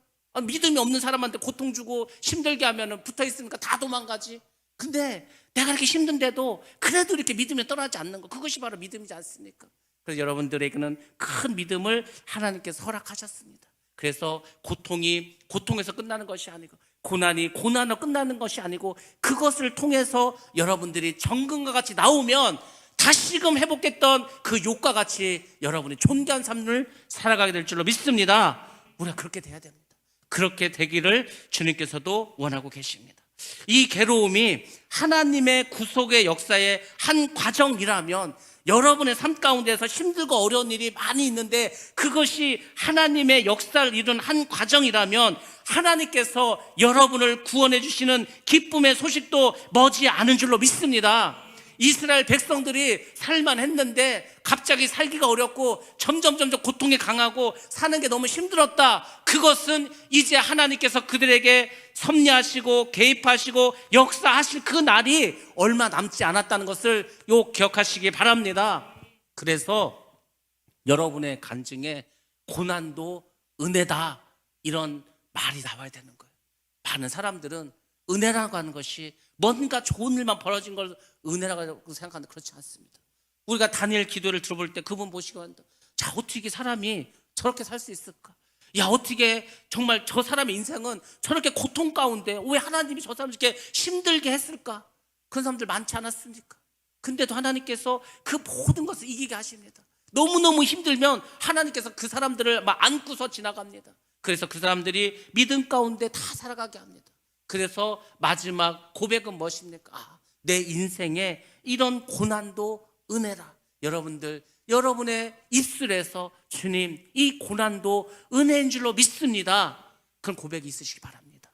믿음이 없는 사람한테 고통 주고 힘들게 하면 붙어 있으니까 다 도망가지. 근데 내가 이렇게 힘든데도 그래도 이렇게 믿음이 떠나지 않는 거, 그것이 바로 믿음이지 않습니까? 그래서 여러분들에게는 큰 믿음을 하나님께서 허락하셨습니다. 그래서 고통이 고통에서 끝나는 것이 아니고 고난이 고난으로 끝나는 것이 아니고 그것을 통해서 여러분들이 정금과 같이 나오면 다시금 회복했던 그 욕과 같이 여러분이 존귀한 삶을 살아가게 될 줄로 믿습니다. 우리가 그렇게 돼야 됩니다. 그렇게 되기를 주님께서도 원하고 계십니다. 이 괴로움이 하나님의 구속의 역사의 한 과정이라면 여러분의 삶 가운데서 힘들고 어려운 일이 많이 있는데 그것이 하나님의 역사를 이룬 한 과정이라면 하나님께서 여러분을 구원해 주시는 기쁨의 소식도 머지 않은 줄로 믿습니다. 이스라엘 백성들이 살만 했는데 갑자기 살기가 어렵고 점점 고통이 강하고 사는 게 너무 힘들었다. 그것은 이제 하나님께서 그들에게 섭리하시고 개입하시고 역사하실 그 날이 얼마 남지 않았다는 것을 기억하시기 바랍니다. 그래서 여러분의 간증에 고난도 은혜다, 이런 말이 나와야 되는 거예요. 많은 사람들은 은혜라고 하는 것이 뭔가 좋은 일만 벌어진 걸 은혜라고 생각하는데 그렇지 않습니다. 우리가 다니엘 기도를 들어볼 때 그분 보시고 한다. 자, 어떻게 사람이 저렇게 살 수 있을까? 야, 어떻게 정말 저 사람의 인생은 저렇게 고통 가운데 왜 하나님이 저 사람을 이렇게 힘들게 했을까? 그런 사람들 많지 않았습니까? 근데도 하나님께서 그 모든 것을 이기게 하십니다. 너무너무 힘들면 하나님께서 그 사람들을 막 안고서 지나갑니다. 그래서 그 사람들이 믿음 가운데 다 살아가게 합니다. 그래서 마지막 고백은 무엇입니까? 내 인생에 이런 고난도 은혜라. 여러분들, 여러분의 입술에서 주님, 이 고난도 은혜인 줄로 믿습니다, 그런 고백이 있으시기 바랍니다.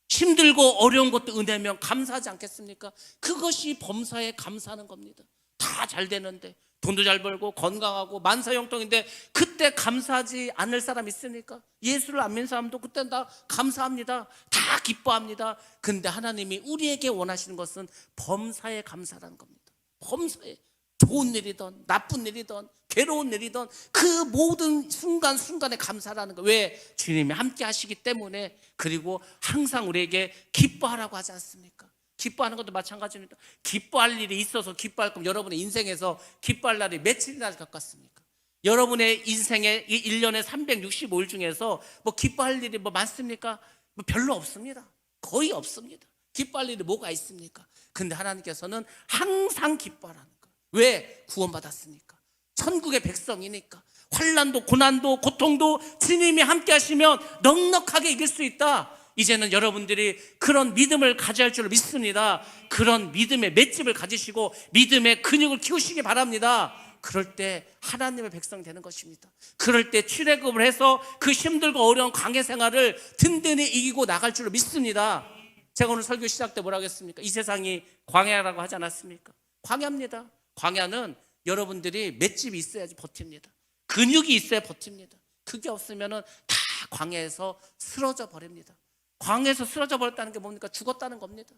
힘들고 어려운 것도 은혜면 감사하지 않겠습니까? 그것이 범사에 감사하는 겁니다. 다 잘 되는데, 돈도 잘 벌고 건강하고 만사형통인데 그때 감사하지 않을 사람 있습니까? 예수를 안 믿는 사람도 그때는 다 감사합니다. 다 기뻐합니다. 근데 하나님이 우리에게 원하시는 것은 범사에 감사라는 겁니다. 범사에, 좋은 일이든 나쁜 일이든 괴로운 일이든 그 모든 순간순간에 감사라는 거. 왜? 주님이 함께 하시기 때문에. 그리고 항상 우리에게 기뻐하라고 하지 않습니까? 기뻐하는 것도 마찬가지입니다. 기뻐할 일이 있어서 기뻐할 거면 여러분의 인생에서 기뻐할 날이 며칠이나 겪었습니까? 여러분의 인생에 이 1년에 365일 중에서 뭐 기뻐할 일이 뭐 많습니까? 뭐 별로 없습니다. 거의 없습니다. 기뻐할 일이 뭐가 있습니까? 근데 하나님께서는 항상 기뻐하라는 거예요. 왜? 구원받았으니까. 천국의 백성이니까. 환난도 고난도 고통도 주님이 함께 하시면 넉넉하게 이길 수 있다. 이제는 여러분들이 그런 믿음을 가져야 할 줄 믿습니다. 그런 믿음의 맷집을 가지시고 믿음의 근육을 키우시기 바랍니다. 그럴 때 하나님의 백성이 되는 것입니다. 그럴 때 출애굽을 해서 그 힘들고 어려운 광야 생활을 든든히 이기고 나갈 줄 믿습니다. 제가 오늘 설교 시작 때 뭐라고 했습니까? 이 세상이 광야라고 하지 않았습니까? 광야입니다. 광야는 여러분들이 맷집이 있어야지 버팁니다. 근육이 있어야 버팁니다. 그게 없으면 다 광야에서 쓰러져 버립니다. 광야에서 쓰러져 버렸다는 게 뭡니까? 죽었다는 겁니다.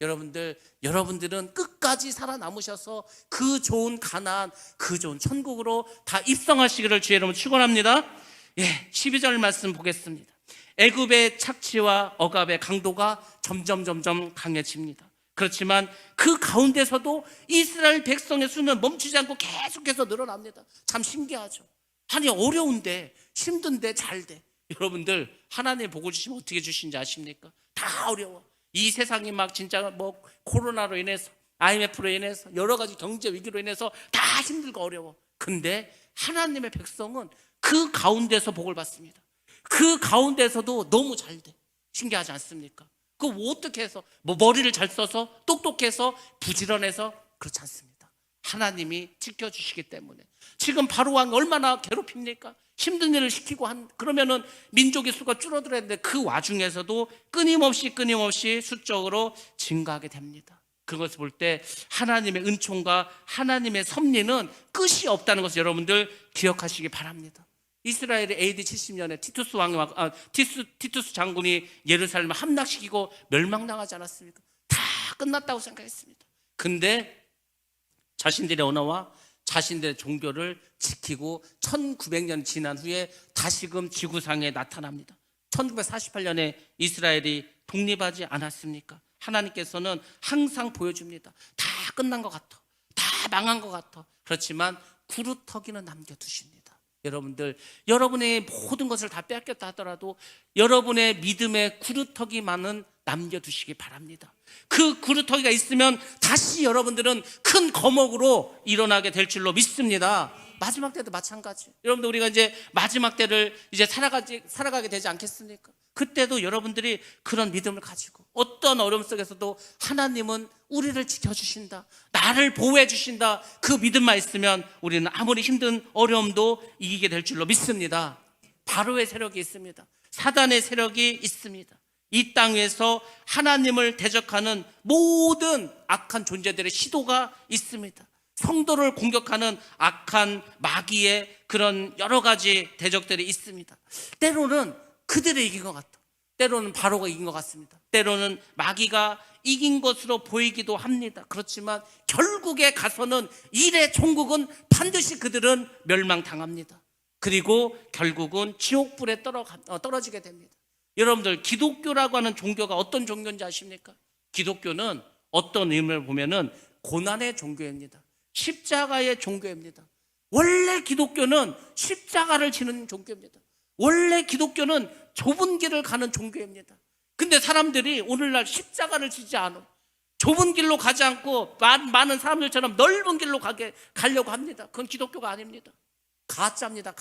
여러분들은 끝까지 살아남으셔서 그 좋은 가나안, 그 좋은 천국으로 다 입성하시기를 주의 이름으로 축원합니다. 12절 말씀 보겠습니다. 애굽의 착취와 억압의 강도가 점점 강해집니다. 그렇지만 그 가운데서도 이스라엘 백성의 수는 멈추지 않고 계속해서 늘어납니다. 참 신기하죠. 아니, 어려운데 힘든데 잘 돼. 여러분들, 하나님 복을 주시면 어떻게 주신지 아십니까? 다 어려워. 이 세상이 막 진짜 뭐 코로나로 인해서, IMF로 인해서, 여러 가지 경제 위기로 인해서 다 힘들고 어려워. 근데 하나님의 백성은 그 가운데서 복을 받습니다. 그 가운데서도 너무 잘 돼. 신기하지 않습니까? 그 어떻게 해서, 뭐 머리를 잘 써서 똑똑해서 부지런해서, 그렇지 않습니다. 하나님이 지켜주시기 때문에. 지금 바로 왕이 얼마나 괴롭힙니까? 힘든 일을 시키고 그러면은 민족의 수가 줄어들어야 되는데 그 와중에서도 끊임없이 수적으로 증가하게 됩니다. 그것을 볼 때 하나님의 은총과 하나님의 섭리는 끝이 없다는 것을 여러분들 기억하시기 바랍니다. 이스라엘의 AD 70년에 티투스 장군이 예루살렘을 함락시키고 멸망당하지 않았습니까? 다 끝났다고 생각했습니다. 근데 자신들의 언어와 자신들의 종교를 지키고 1900년 지난 후에 다시금 지구상에 나타납니다. 1948년에 이스라엘이 독립하지 않았습니까? 하나님께서는 항상 보여줍니다. 다 끝난 것 같아, 다 망한 것 같아. 그렇지만 구루터기는 남겨두십니다. 여러분들, 여러분의 모든 것을 다 뺏겼다 하더라도 여러분의 믿음의 구루터기만은 남겨두시기 바랍니다. 그 구루터기가 있으면 다시 여러분들은 큰 거목으로 일어나게 될 줄로 믿습니다. 마지막 때도 마찬가지. 여러분들, 우리가 이제 마지막 때를 이제 살아가게 되지 않겠습니까? 그때도 여러분들이 그런 믿음을 가지고 어떤 어려움 속에서도 하나님은 우리를 지켜주신다, 나를 보호해 주신다, 그 믿음만 있으면 우리는 아무리 힘든 어려움도 이기게 될 줄로 믿습니다. 바로의 세력이 있습니다. 사단의 세력이 있습니다. 이 땅 위에서 하나님을 대적하는 모든 악한 존재들의 시도가 있습니다. 성도를 공격하는 악한 마귀의 그런 여러 가지 대적들이 있습니다. 때로는 그들이 이긴 것 같다. 때로는 바로가 이긴 것 같습니다. 때로는 마귀가 이긴 것으로 보이기도 합니다. 그렇지만 결국에 가서는 일의 종국은 반드시 그들은 멸망당합니다. 그리고 결국은 지옥불에 떨어지게 됩니다. 여러분들, 기독교라고 하는 종교가 어떤 종교인지 아십니까? 기독교는 어떤 의미를 보면은 고난의 종교입니다. 십자가의 종교입니다. 원래 기독교는 십자가를 지는 종교입니다. 원래 기독교는 좁은 길을 가는 종교입니다. 근데 사람들이 오늘날 십자가를 지지 않아. 좁은 길로 가지 않고 많은 사람들처럼 넓은 길로 가려고 합니다. 그건 기독교가 아닙니다. 가짜입니다.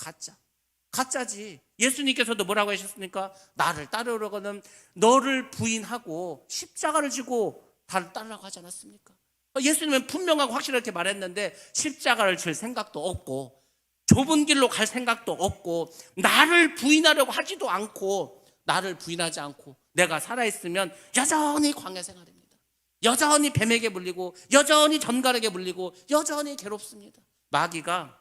가짜지. 예수님께서도 뭐라고 하셨습니까? 나를 따르려거든 너를 부인하고 십자가를 지고 나를 따르라고 하지 않았습니까? 예수님은 분명하고 확실하게 말했는데 십자가를 질 생각도 없고 좁은 길로 갈 생각도 없고 나를 부인하려고 하지도 않고 나를 부인하지 않고 내가 살아있으면 여전히 광야 생활입니다. 여전히 뱀에게 물리고 여전히 전갈에게 물리고 여전히 괴롭습니다. 마귀가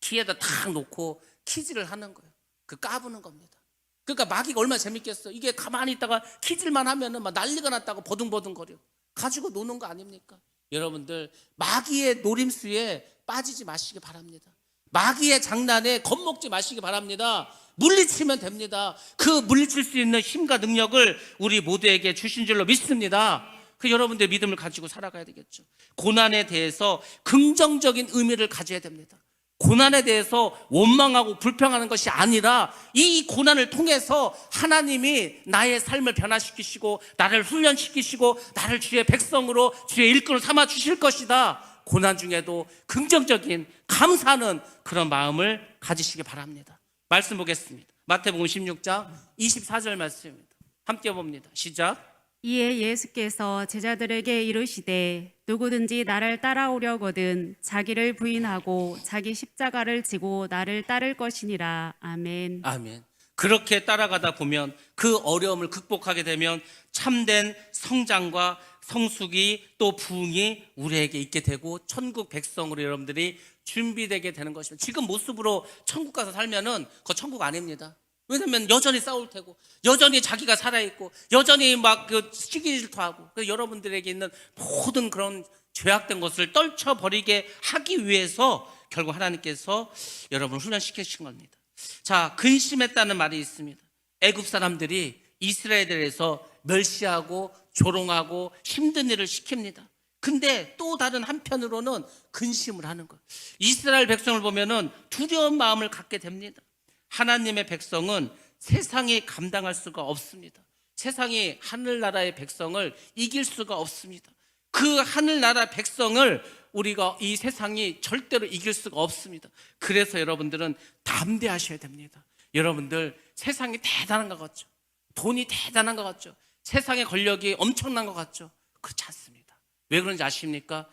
키에다 탁 놓고 키질을 하는 거예요. 그 까부는 겁니다. 그러니까 마귀가 얼마나 재밌겠어. 이게 가만히 있다가 키질만 하면은 막 난리가 났다고 버둥버둥거려. 가지고 노는 거 아닙니까? 여러분들, 마귀의 노림수에 빠지지 마시기 바랍니다. 마귀의 장난에 겁먹지 마시기 바랍니다. 물리치면 됩니다. 그 물리칠 수 있는 힘과 능력을 우리 모두에게 주신 줄로 믿습니다. 그 여러분들 믿음을 가지고 살아가야 되겠죠. 고난에 대해서 긍정적인 의미를 가져야 됩니다. 고난에 대해서 원망하고 불평하는 것이 아니라 이 고난을 통해서 하나님이 나의 삶을 변화시키시고 나를 훈련시키시고 나를 주의 백성으로 주의 일꾼을 삼아 주실 것이다. 고난 중에도 긍정적인 감사하는 그런 마음을 가지시기 바랍니다. 말씀 보겠습니다. 마태복음 16장 24절 말씀입니다. 함께 봅니다. 시작. 이에 예수께서 제자들에게 이르시되 누구든지 나를 따라오려거든 자기를 부인하고 자기 십자가를 지고 나를 따를 것이니라. 아멘. 아멘. 그렇게 따라가다 보면 그 어려움을 극복하게 되면 참된 성장과 성숙이 또 부흥이 우리에게 있게 되고 천국 백성으로 여러분들이 준비되게 되는 것입니다. 지금 모습으로 천국 가서 살면은 그거 천국 아닙니다. 왜냐면 여전히 싸울 테고 여전히 자기가 살아있고 여전히 막 그 시기 질투하고 여러분들에게 있는 모든 그런 죄악된 것을 떨쳐버리게 하기 위해서 결국 하나님께서 여러분을 훈련시키신 겁니다. 자, 근심했다는 말이 있습니다. 애굽 사람들이 이스라엘에서 멸시하고 조롱하고 힘든 일을 시킵니다. 근데 또 다른 한편으로는 근심을 하는 거예요. 이스라엘 백성을 보면은 두려운 마음을 갖게 됩니다. 하나님의 백성은 세상이 감당할 수가 없습니다. 세상이 하늘나라의 백성을 이길 수가 없습니다. 그 하늘나라 백성을 우리가 이 세상이 절대로 이길 수가 없습니다. 그래서 여러분들은 담대하셔야 됩니다. 여러분들, 세상이 대단한 것 같죠? 돈이 대단한 것 같죠? 세상의 권력이 엄청난 것 같죠? 그렇지 않습니다. 왜 그런지 아십니까?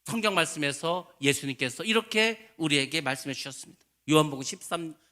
성경 말씀에서 예수님께서 이렇게 우리에게 말씀해 주셨습니다. 요한복음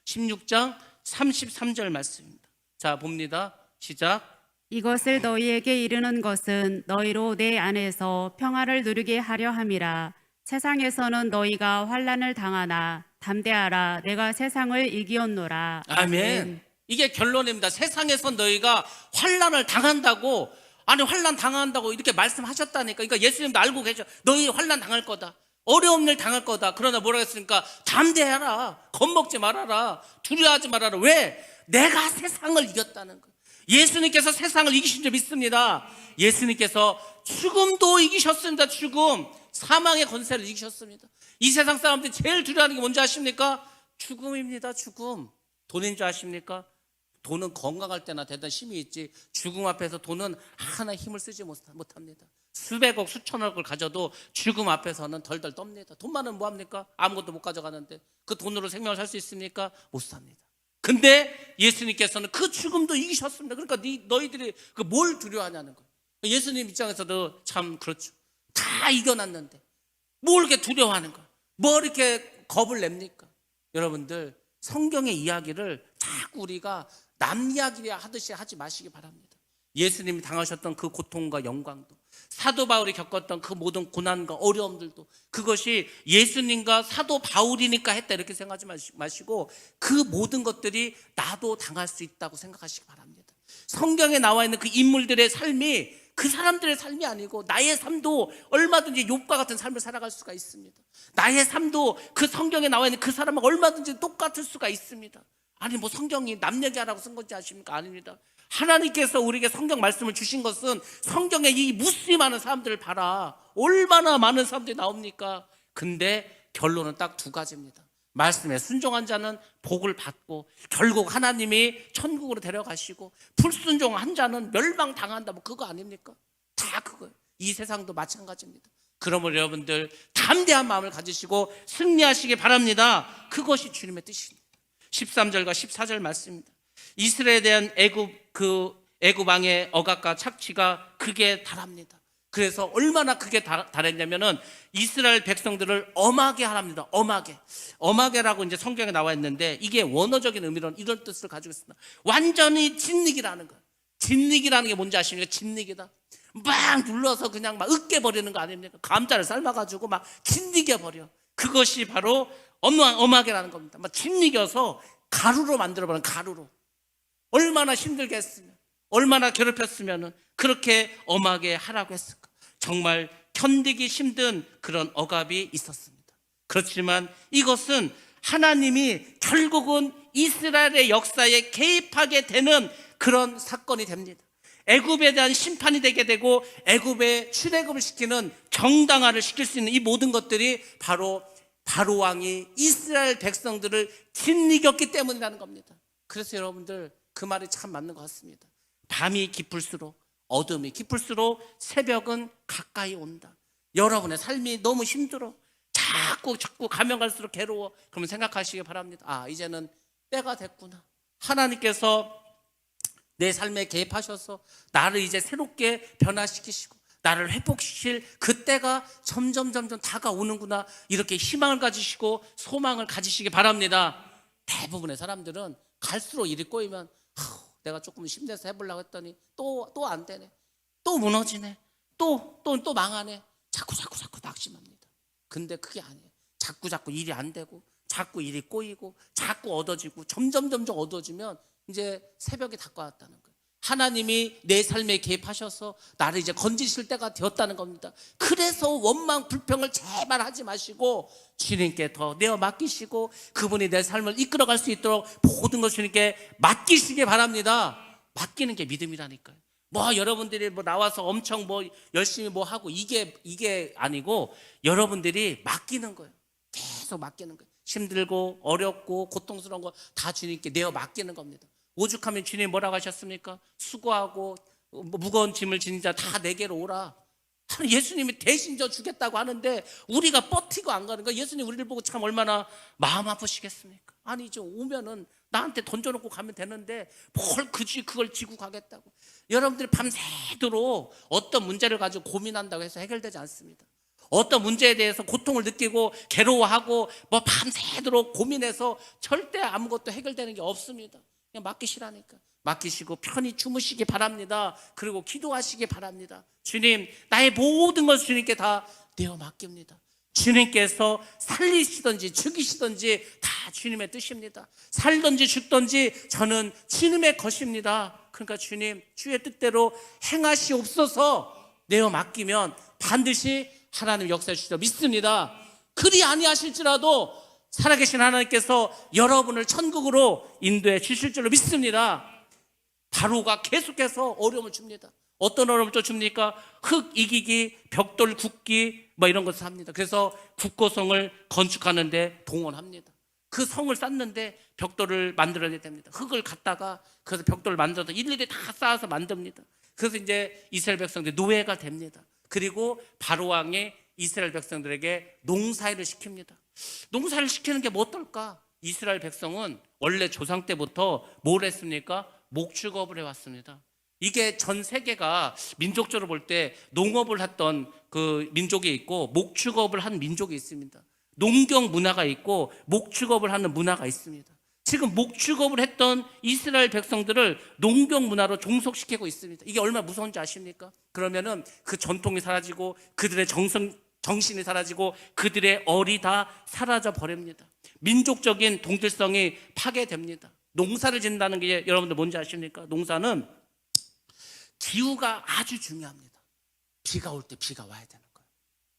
16장 33절 말씀입니다. 자, 봅니다. 시작. 이것을 너희에게 이르는 것은 너희로 내 안에서 평화를 누리게 하려 함이라. 세상에서는 너희가 환난을 당하나 담대하라. 내가 세상을 이기었노라. 아멘. 이게 결론입니다. 세상에서 너희가 환난을 당한다고, 아니 환난 당한다고 이렇게 말씀하셨다니까. 그러니까 예수님도 알고 계셔. 너희 환난 당할 거다. 어려운 일 당할 거다. 그러나 뭐라고 했습니까? 담대하라. 겁먹지 말아라. 두려워하지 말아라. 왜? 내가 세상을 이겼다는 거예요. 예수님께서 세상을 이기신 줄 믿습니다. 예수님께서 죽음도 이기셨습니다. 죽음, 사망의 권세를 이기셨습니다. 이 세상 사람들이 제일 두려워하는 게 뭔지 아십니까? 죽음입니다. 죽음. 돈인 줄 아십니까? 돈은 건강할 때나 대단히 힘이 있지, 죽음 앞에서 돈은 하나 힘을 쓰지 못합니다. 수백억 수천억을 가져도 죽음 앞에서는 덜덜 떱니다. 돈 많으면 뭐합니까? 아무것도 못 가져가는데 그 돈으로 생명을 살 수 있습니까? 못 삽니다. 근데 예수님께서는 그 죽음도 이기셨습니다. 그러니까 너희들이 뭘 두려워하냐는 거예요. 예수님 입장에서도 참 그렇죠. 다 이겨놨는데 뭘 이렇게 두려워하는 거예요? 뭘 이렇게 겁을 냅니까? 여러분들, 성경의 이야기를 자꾸 우리가 남 이야기 하듯이 하지 마시기 바랍니다. 예수님이 당하셨던 그 고통과 영광도, 사도 바울이 겪었던 그 모든 고난과 어려움들도 그것이 예수님과 사도 바울이니까 했다 이렇게 생각하지 마시고 그 모든 것들이 나도 당할 수 있다고 생각하시기 바랍니다. 성경에 나와 있는 그 인물들의 삶이 그 사람들의 삶이 아니고 나의 삶도 얼마든지 욥과 같은 삶을 살아갈 수가 있습니다. 나의 삶도 그 성경에 나와 있는 그 사람하고 얼마든지 똑같을 수가 있습니다. 아니 뭐 성경이 남 얘기하라고 쓴 건지 아십니까? 아닙니다. 하나님께서 우리에게 성경 말씀을 주신 것은 성경에 이 무수히 많은 사람들을 봐라, 얼마나 많은 사람들이 나옵니까? 근데 결론은 딱 두 가지입니다. 말씀에 순종한 자는 복을 받고 결국 하나님이 천국으로 데려가시고, 불순종한 자는 멸망당한다, 뭐 그거 아닙니까? 다 그거예요. 이 세상도 마찬가지입니다. 그러므로 여러분들 담대한 마음을 가지시고 승리하시기 바랍니다. 그것이 주님의 뜻입니다. 13절과 14절 말씀입니다. 이스라엘에 대한 애굽 왕의 억압과 착취가 극에 달합니다. 그래서 얼마나 크게 달했냐면은 이스라엘 백성들을 엄하게 하랍니다. 엄하게라고 이제 성경에 나와 있는데 이게 원어적인 의미로는 이런 뜻을 가지고 있습니다. 완전히 짓이기라는 거예요. 짓이기라는 게 뭔지 아십니까? 짓이기다. 막 눌러서 그냥 막 으깨버리는 거 아닙니까? 감자를 삶아가지고 막 짓이겨버려. 그것이 바로 엄하게라는 겁니다. 막 짓이겨서 가루로 만들어버리는, 가루로. 얼마나 힘들게 했으면, 얼마나 괴롭혔으면 그렇게 엄하게 하라고 했을까. 정말 견디기 힘든 그런 억압이 있었습니다. 그렇지만 이것은 하나님이 결국은 이스라엘의 역사에 개입하게 되는 그런 사건이 됩니다. 애굽에 대한 심판이 되게 되고 애굽에 출애굽을 시키는 정당화를 시킬 수 있는 이 모든 것들이 바로 바로 왕이 이스라엘 백성들을 짓이겼기 때문이라는 겁니다. 그래서 여러분들 그 말이 참 맞는 것 같습니다. 밤이 깊을수록, 어둠이 깊을수록 새벽은 가까이 온다. 여러분의 삶이 너무 힘들어, 자꾸 가면 갈수록 괴로워, 그러면 생각하시기 바랍니다. 아, 이제는 때가 됐구나. 하나님께서 내 삶에 개입하셔서 나를 이제 새롭게 변화시키시고 나를 회복시킬 그때가 점점 다가오는구나, 이렇게 희망을 가지시고 소망을 가지시기 바랍니다. 대부분의 사람들은 갈수록 일이 꼬이면 내가 조금 힘내서 해보려고 했더니 또 안 되네, 또 무너지네, 또 망하네, 자꾸 낙심합니다. 근데 그게 아니에요. 자꾸 일이 안 되고 자꾸 일이 꼬이고 자꾸 얻어지고 점점 얻어지면 이제 새벽이 다가왔다는 거예요. 하나님이 내 삶에 개입하셔서 나를 이제 건지실 때가 되었다는 겁니다. 그래서 원망 불평을 제발 하지 마시고 주님께 더 내어 맡기시고 그분이 내 삶을 이끌어갈 수 있도록 모든 것 주님께 맡기시기 바랍니다. 맡기는 게 믿음이라니까요. 뭐 여러분들이 뭐 나와서 엄청 뭐 열심히 뭐 하고 이게 아니고 여러분들이 맡기는 거예요. 계속 맡기는 거예요. 힘들고 어렵고 고통스러운 거 다 주님께 내어 맡기는 겁니다. 오죽하면 주님 뭐라고 하셨습니까? 수고하고 무거운 짐을 지닌 자 다 내게로 오라. 예수님이 대신 져 주겠다고 하는데 우리가 버티고 안 가는 거야. 예수님 우리를 보고 참 얼마나 마음 아프시겠습니까? 아니 저 오면은 나한테 던져놓고 가면 되는데 뭘 그걸 지고 가겠다고. 여러분들이 밤새도록 어떤 문제를 가지고 고민한다고 해서 해결되지 않습니다. 어떤 문제에 대해서 고통을 느끼고 괴로워하고 뭐 밤새도록 고민해서 절대 아무것도 해결되는 게 없습니다. 그냥 맡기시라니까. 맡기시고 편히 주무시기 바랍니다. 그리고 기도하시기 바랍니다. 주님, 나의 모든 것을 주님께 다 내어 맡깁니다. 주님께서 살리시든지 죽이시든지 다 주님의 뜻입니다. 살든지 죽든지 저는 주님의 것입니다. 그러니까 주님, 주의 뜻대로 행하시옵소서. 내어 맡기면 반드시 하나님 역사해 주시리라 믿습니다. 그리 아니하실지라도 살아계신 하나님께서 여러분을 천국으로 인도해 주실 줄로 믿습니다. 바로가 계속해서 어려움을 줍니다. 어떤 어려움을 또 줍니까? 흙 이기기, 벽돌 굽기 뭐 이런 것을 합니다. 그래서 국고성을 건축하는데 동원합니다. 그 성을 쌓는데 벽돌을 만들어야 됩니다. 흙을 갖다가 그래서 벽돌을 만들어서 일일이 다 쌓아서 만듭니다. 그래서 이제 이스라엘 백성들이 노예가 됩니다. 그리고 바로 왕이 이스라엘 백성들에게 농사일을 시킵니다. 농사를 시키는 게 뭐 어떨까? 이스라엘 백성은 원래 조상 때부터 뭘 했습니까? 목축업을 해왔습니다. 이게 전 세계가 민족적으로 볼 때 농업을 했던 그 민족이 있고 목축업을 한 민족이 있습니다. 농경 문화가 있고 목축업을 하는 문화가 있습니다. 지금 목축업을 했던 이스라엘 백성들을 농경 문화로 종속시키고 있습니다. 이게 얼마나 무서운지 아십니까? 그러면은 그 전통이 사라지고 그들의 정신이 사라지고 그들의 얼이 다 사라져 버립니다. 민족적인 동질성이 파괴됩니다. 농사를 짓는다는 게 여러분들 뭔지 아십니까? 농사는 기후가 아주 중요합니다. 비가 올 때 비가 와야 되는 거예요.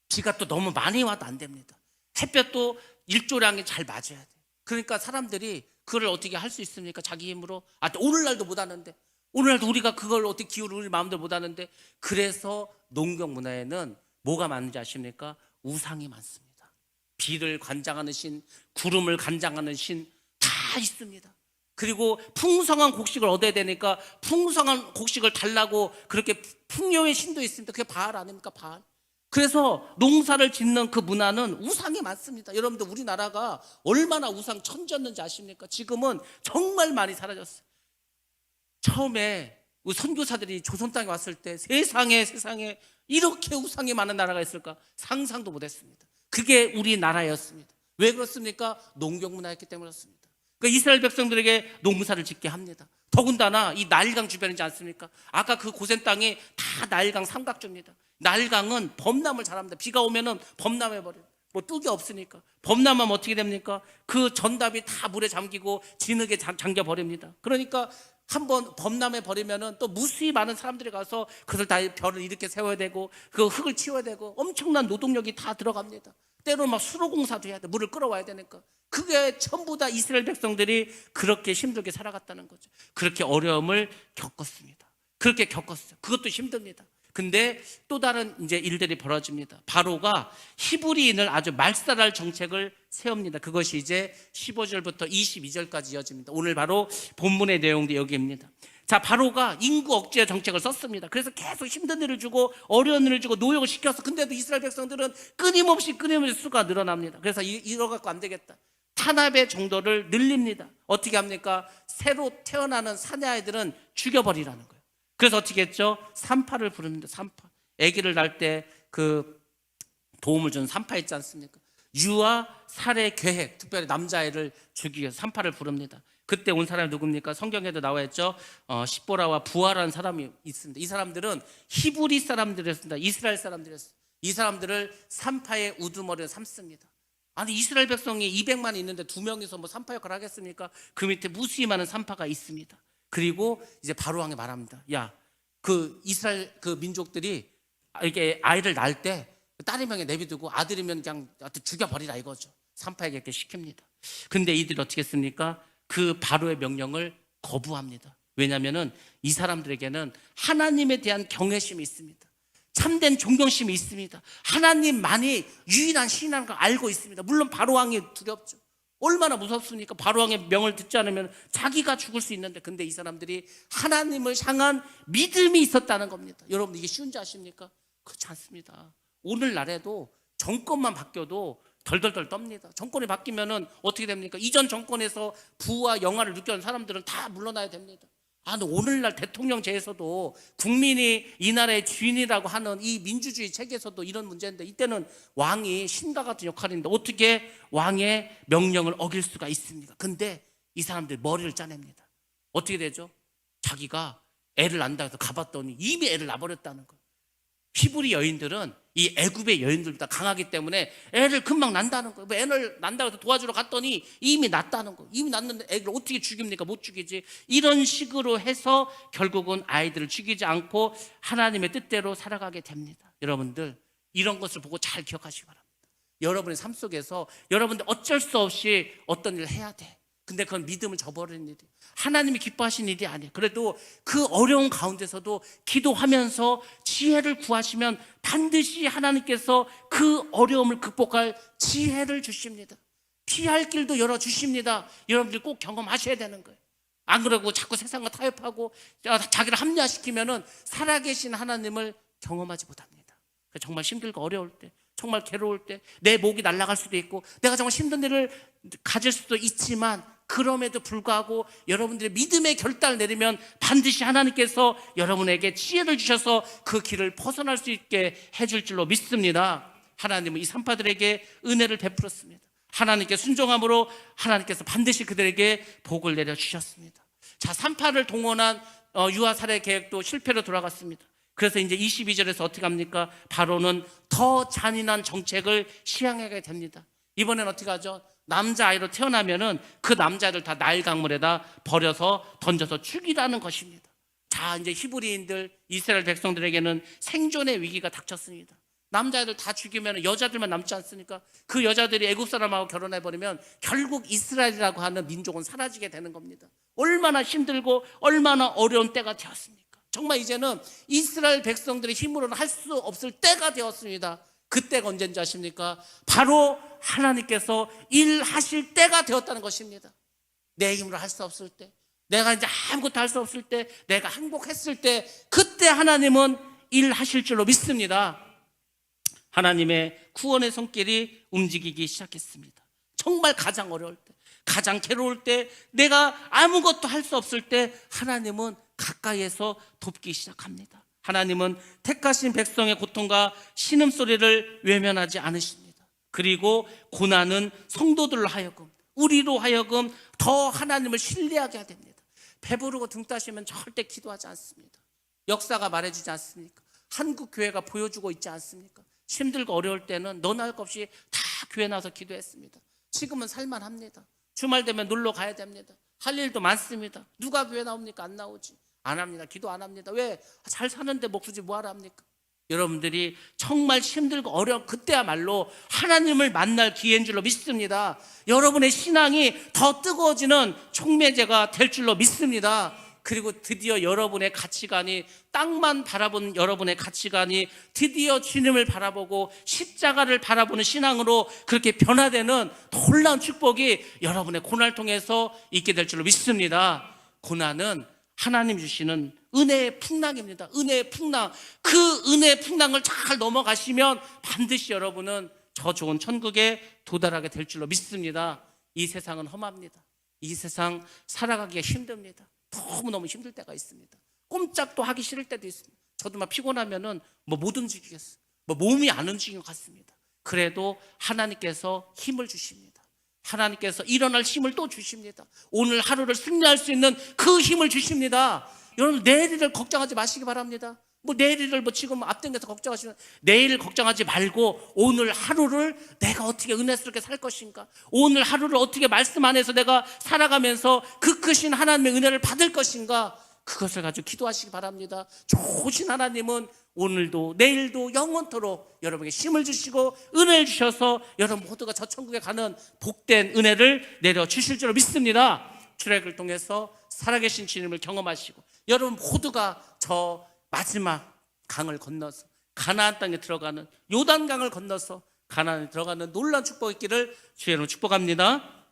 비가 또 너무 많이 와도 안 됩니다. 햇볕도 일조량이 잘 맞아야 돼요. 그러니까 사람들이 그걸 어떻게 할 수 있습니까? 자기 힘으로. 또 오늘날도 못 하는데, 오늘날도 우리가 그걸 어떻게 기후를 우리 마음대로 못 하는데, 그래서 농경 문화에는 뭐가 많은지 아십니까? 우상이 많습니다. 비를 관장하는 신, 구름을 관장하는 신 다 있습니다. 그리고 풍성한 곡식을 얻어야 되니까 풍성한 곡식을 달라고 그렇게 풍요의 신도 있습니다. 그게 바알 아닙니까? 바알. 그래서 농사를 짓는 그 문화는 우상이 많습니다. 여러분들 우리나라가 얼마나 우상 천지였는지 아십니까? 지금은 정말 많이 사라졌어요. 처음에 우리 선교사들이 조선 땅에 왔을 때 세상에 이렇게 우상이 많은 나라가 있을까? 상상도 못했습니다. 그게 우리나라였습니다. 왜 그렇습니까? 농경 문화였기 때문에 그렇습니다. 그러니까 이스라엘 백성들에게 농사를 짓게 합니다. 더군다나 이 나일강 주변이지 않습니까? 아까 그 고센 땅이 다 나일강 삼각조입니다. 나일강은 범람을 잘합니다. 비가 오면은 범람해버려요. 뭐 뚝이 없으니까. 범람하면 어떻게 됩니까? 그 전답이 다 물에 잠기고 진흙에 잠겨버립니다. 그러니까 한번 범람해버리면은 또 무수히 많은 사람들이 가서 그것을 다 별을 이렇게 세워야 되고 그 흙을 치워야 되고 엄청난 노동력이 다 들어갑니다. 때로는 막 수로공사도 해야 돼. 물을 끌어와야 되니까. 그게 전부 다 이스라엘 백성들이 그렇게 힘들게 살아갔다는 거죠. 그렇게 어려움을 겪었습니다. 그렇게 겪었어요. 그것도 힘듭니다. 근데 또 다른 이제 일들이 벌어집니다. 바로가 히브리인을 아주 말살할 정책을 세웁니다. 그것이 이제 15절부터 22절까지 이어집니다. 오늘 바로 본문의 내용도 여기입니다. 자, 바로가 인구 억제 정책을 썼습니다. 그래서 계속 힘든 일을 주고 어려운 일을 주고 노역을 시켰어. 근데도 이스라엘 백성들은 끊임없이 수가 늘어납니다. 그래서 이러 갖고 안 되겠다. 탄압의 정도를 늘립니다. 어떻게 합니까? 새로 태어나는 사내아이들은 죽여버리라는 거예요. 그래서 어떻게 했죠? 산파를 부릅니다. 산파. 아기를 낳을 때 그 도움을 주는 산파 있지 않습니까? 유아 살해 계획, 특별히 남자아이를 죽이기 위해서 산파를 부릅니다. 그때 온 사람이 누굽니까? 성경에도 나와 있죠. 십보라와 부하라는 사람이 있습니다. 이 사람들은 히브리 사람들이었습니다. 이스라엘 사람들이었습니다. 이 사람들을 산파의 우두머리에 삼습니다. 아니 이스라엘 백성이 200만 있는데 2명이서 뭐 산파 역할을 하겠습니까? 그 밑에 무수히 많은 산파가 있습니다. 그리고 이제 바로 왕이 말합니다. 야, 그 이스라엘 그 민족들이 이렇게 아이를 낳을 때 딸이면 내비두고 아들이면 그냥 죽여버리라 이거죠. 산파에게 이렇게 시킵니다. 근데 이들이 어떻게 했습니까? 그 바로의 명령을 거부합니다. 왜냐하면은 이 사람들에게는 하나님에 대한 경외심이 있습니다. 참된 존경심이 있습니다. 하나님만이 유일한 신이라는 걸 알고 있습니다. 물론 바로왕이 두렵죠. 얼마나 무섭습니까? 바로왕의 명을 듣지 않으면 자기가 죽을 수 있는데, 근데 이 사람들이 하나님을 향한 믿음이 있었다는 겁니다. 여러분 이게 쉬운지 아십니까? 그렇지 않습니다. 오늘날에도 정권만 바뀌어도 덜덜덜 떱니다. 정권이 바뀌면은 어떻게 됩니까? 이전 정권에서 부와 영화를 느꼈는 사람들은 다 물러나야 됩니다. 근데 오늘날 대통령제에서도 국민이 이 나라의 주인이라고 하는 이 민주주의 체계에서도 이런 문제인데, 이때는 왕이 신과 같은 역할인데 어떻게 왕의 명령을 어길 수가 있습니까? 근데 이 사람들 머리를 짜냅니다. 어떻게 되죠? 자기가 애를 낳는다 해서 가봤더니 이미 애를 낳아버렸다는 거예요. 히브리 여인들은 이 애굽의 여인들보다 강하기 때문에 애를 금방 낳는다는 거예요. 애를 낳는다고 해서 도와주러 갔더니 이미 낳았다는 거예요. 이미 낳는데 애를 어떻게 죽입니까? 못 죽이지. 이런 식으로 해서 결국은 아이들을 죽이지 않고 하나님의 뜻대로 살아가게 됩니다. 여러분들 이런 것을 보고 잘 기억하시기 바랍니다. 여러분의 삶 속에서 여러분들 어쩔 수 없이 어떤 일을 해야 돼. 근데 그건 믿음을 저버리는 일이에요. 하나님이 기뻐하시는 일이 아니에요. 그래도 그 어려운 가운데서도 기도하면서 지혜를 구하시면 반드시 하나님께서 그 어려움을 극복할 지혜를 주십니다. 피할 길도 열어주십니다. 여러분들이 꼭 경험하셔야 되는 거예요. 안 그러고 자꾸 세상과 타협하고 자기를 합리화시키면은 살아계신 하나님을 경험하지 못합니다. 정말 힘들고 어려울 때, 정말 괴로울 때, 내 목이 날아갈 수도 있고 내가 정말 힘든 일을 가질 수도 있지만, 그럼에도 불구하고 여러분들의 믿음의 결단을 내리면 반드시 하나님께서 여러분에게 지혜를 주셔서 그 길을 벗어날 수 있게 해줄 줄로 믿습니다. 하나님은 이 산파들에게 은혜를 베풀었습니다. 하나님께 순종함으로 하나님께서 반드시 그들에게 복을 내려주셨습니다. 자, 3·8을 동원한 유아 살해 계획도 실패로 돌아갔습니다. 그래서 이제 22절에서 어떻게 합니까? 바로는 더 잔인한 정책을 시행하게 됩니다. 이번엔 어떻게 하죠? 남자아이로 태어나면은 그 남자들 다 나일 강물에다 버려서 던져서 죽이라는 것입니다. 자, 이제 히브리인들, 이스라엘 백성들에게는 생존의 위기가 닥쳤습니다. 남자애들 다 죽이면 여자들만 남지 않습니까? 그 여자들이 애굽 사람하고 결혼해버리면 결국 이스라엘이라고 하는 민족은 사라지게 되는 겁니다. 얼마나 힘들고 얼마나 어려운 때가 되었습니까? 정말 이제는 이스라엘 백성들의 힘으로는 할 수 없을 때가 되었습니다. 그때가 언제인지 아십니까? 바로 하나님께서 일하실 때가 되었다는 것입니다. 내 힘으로 할 수 없을 때, 내가 이제 아무것도 할 수 없을 때, 내가 행복했을 때, 그때 하나님은 일하실 줄로 믿습니다. 하나님의 구원의 손길이 움직이기 시작했습니다. 정말 가장 어려울 때, 가장 괴로울 때, 내가 아무것도 할 수 없을 때 하나님은 가까이에서 돕기 시작합니다. 하나님은 택하신 백성의 고통과 신음소리를 외면하지 않으십니다. 그리고 고난은 성도들로 하여금, 우리로 하여금 더 하나님을 신뢰하게 해야 됩니다. 배부르고 등 따시면 절대 기도하지 않습니다. 역사가 말해주지 않습니까? 한국 교회가 보여주고 있지 않습니까? 힘들고 어려울 때는 너나 할 것 없이 다 교회 나와서 기도했습니다. 지금은 살만합니다. 주말 되면 놀러 가야 됩니다. 할 일도 많습니다. 누가 교회 나옵니까? 안 나오지. 안 합니다. 기도 안 합니다. 왜? 잘 사는데 뭐 굳이 뭐하러 합니까? 여러분들이 정말 힘들고 어려운 그때야말로 하나님을 만날 기회인 줄로 믿습니다. 여러분의 신앙이 더 뜨거워지는 촉매제가 될 줄로 믿습니다. 그리고 드디어 여러분의 가치관이, 땅만 바라보는 여러분의 가치관이 드디어 주님을 바라보고 십자가를 바라보는 신앙으로 그렇게 변화되는 놀라운 축복이 여러분의 고난을 통해서 있게 될 줄로 믿습니다. 고난은 하나님 주시는 은혜의 풍랑입니다. 은혜의 풍랑. 그 은혜의 풍랑을 잘 넘어가시면 반드시 여러분은 저 좋은 천국에 도달하게 될 줄로 믿습니다. 이 세상은 험합니다. 이 세상 살아가기가 힘듭니다. 너무너무 힘들 때가 있습니다. 꼼짝도 하기 싫을 때도 있습니다. 저도 막 피곤하면은 못 움직이겠어요. 몸이 안 움직이는 것 같습니다. 그래도 하나님께서 힘을 주십니다. 하나님께서 일어날 힘을 또 주십니다. 오늘 하루를 승리할 수 있는 그 힘을 주십니다. 여러분, 내일을 걱정하지 마시기 바랍니다. 내일을 지금 앞당겨서 걱정하시면, 내일을 걱정하지 말고 오늘 하루를 내가 어떻게 은혜스럽게 살 것인가, 오늘 하루를 어떻게 말씀 안에서 내가 살아가면서 그 크신 하나님의 은혜를 받을 것인가, 그것을 가지고 기도하시기 바랍니다. 좋으신 하나님은 오늘도 내일도 영원토록 여러분에게 힘을 주시고 은혜를 주셔서 여러분 모두가 저 천국에 가는 복된 은혜를 내려주실 줄로 믿습니다. 출애굽을 통해서 살아계신 주님을 경험하시고 여러분 모두가 저 마지막 강을 건너서 가나안 땅에 들어가는, 요단강을 건너서 가나안에 들어가는 놀라운 축복이 있기를 주의 이름으로 축복합니다.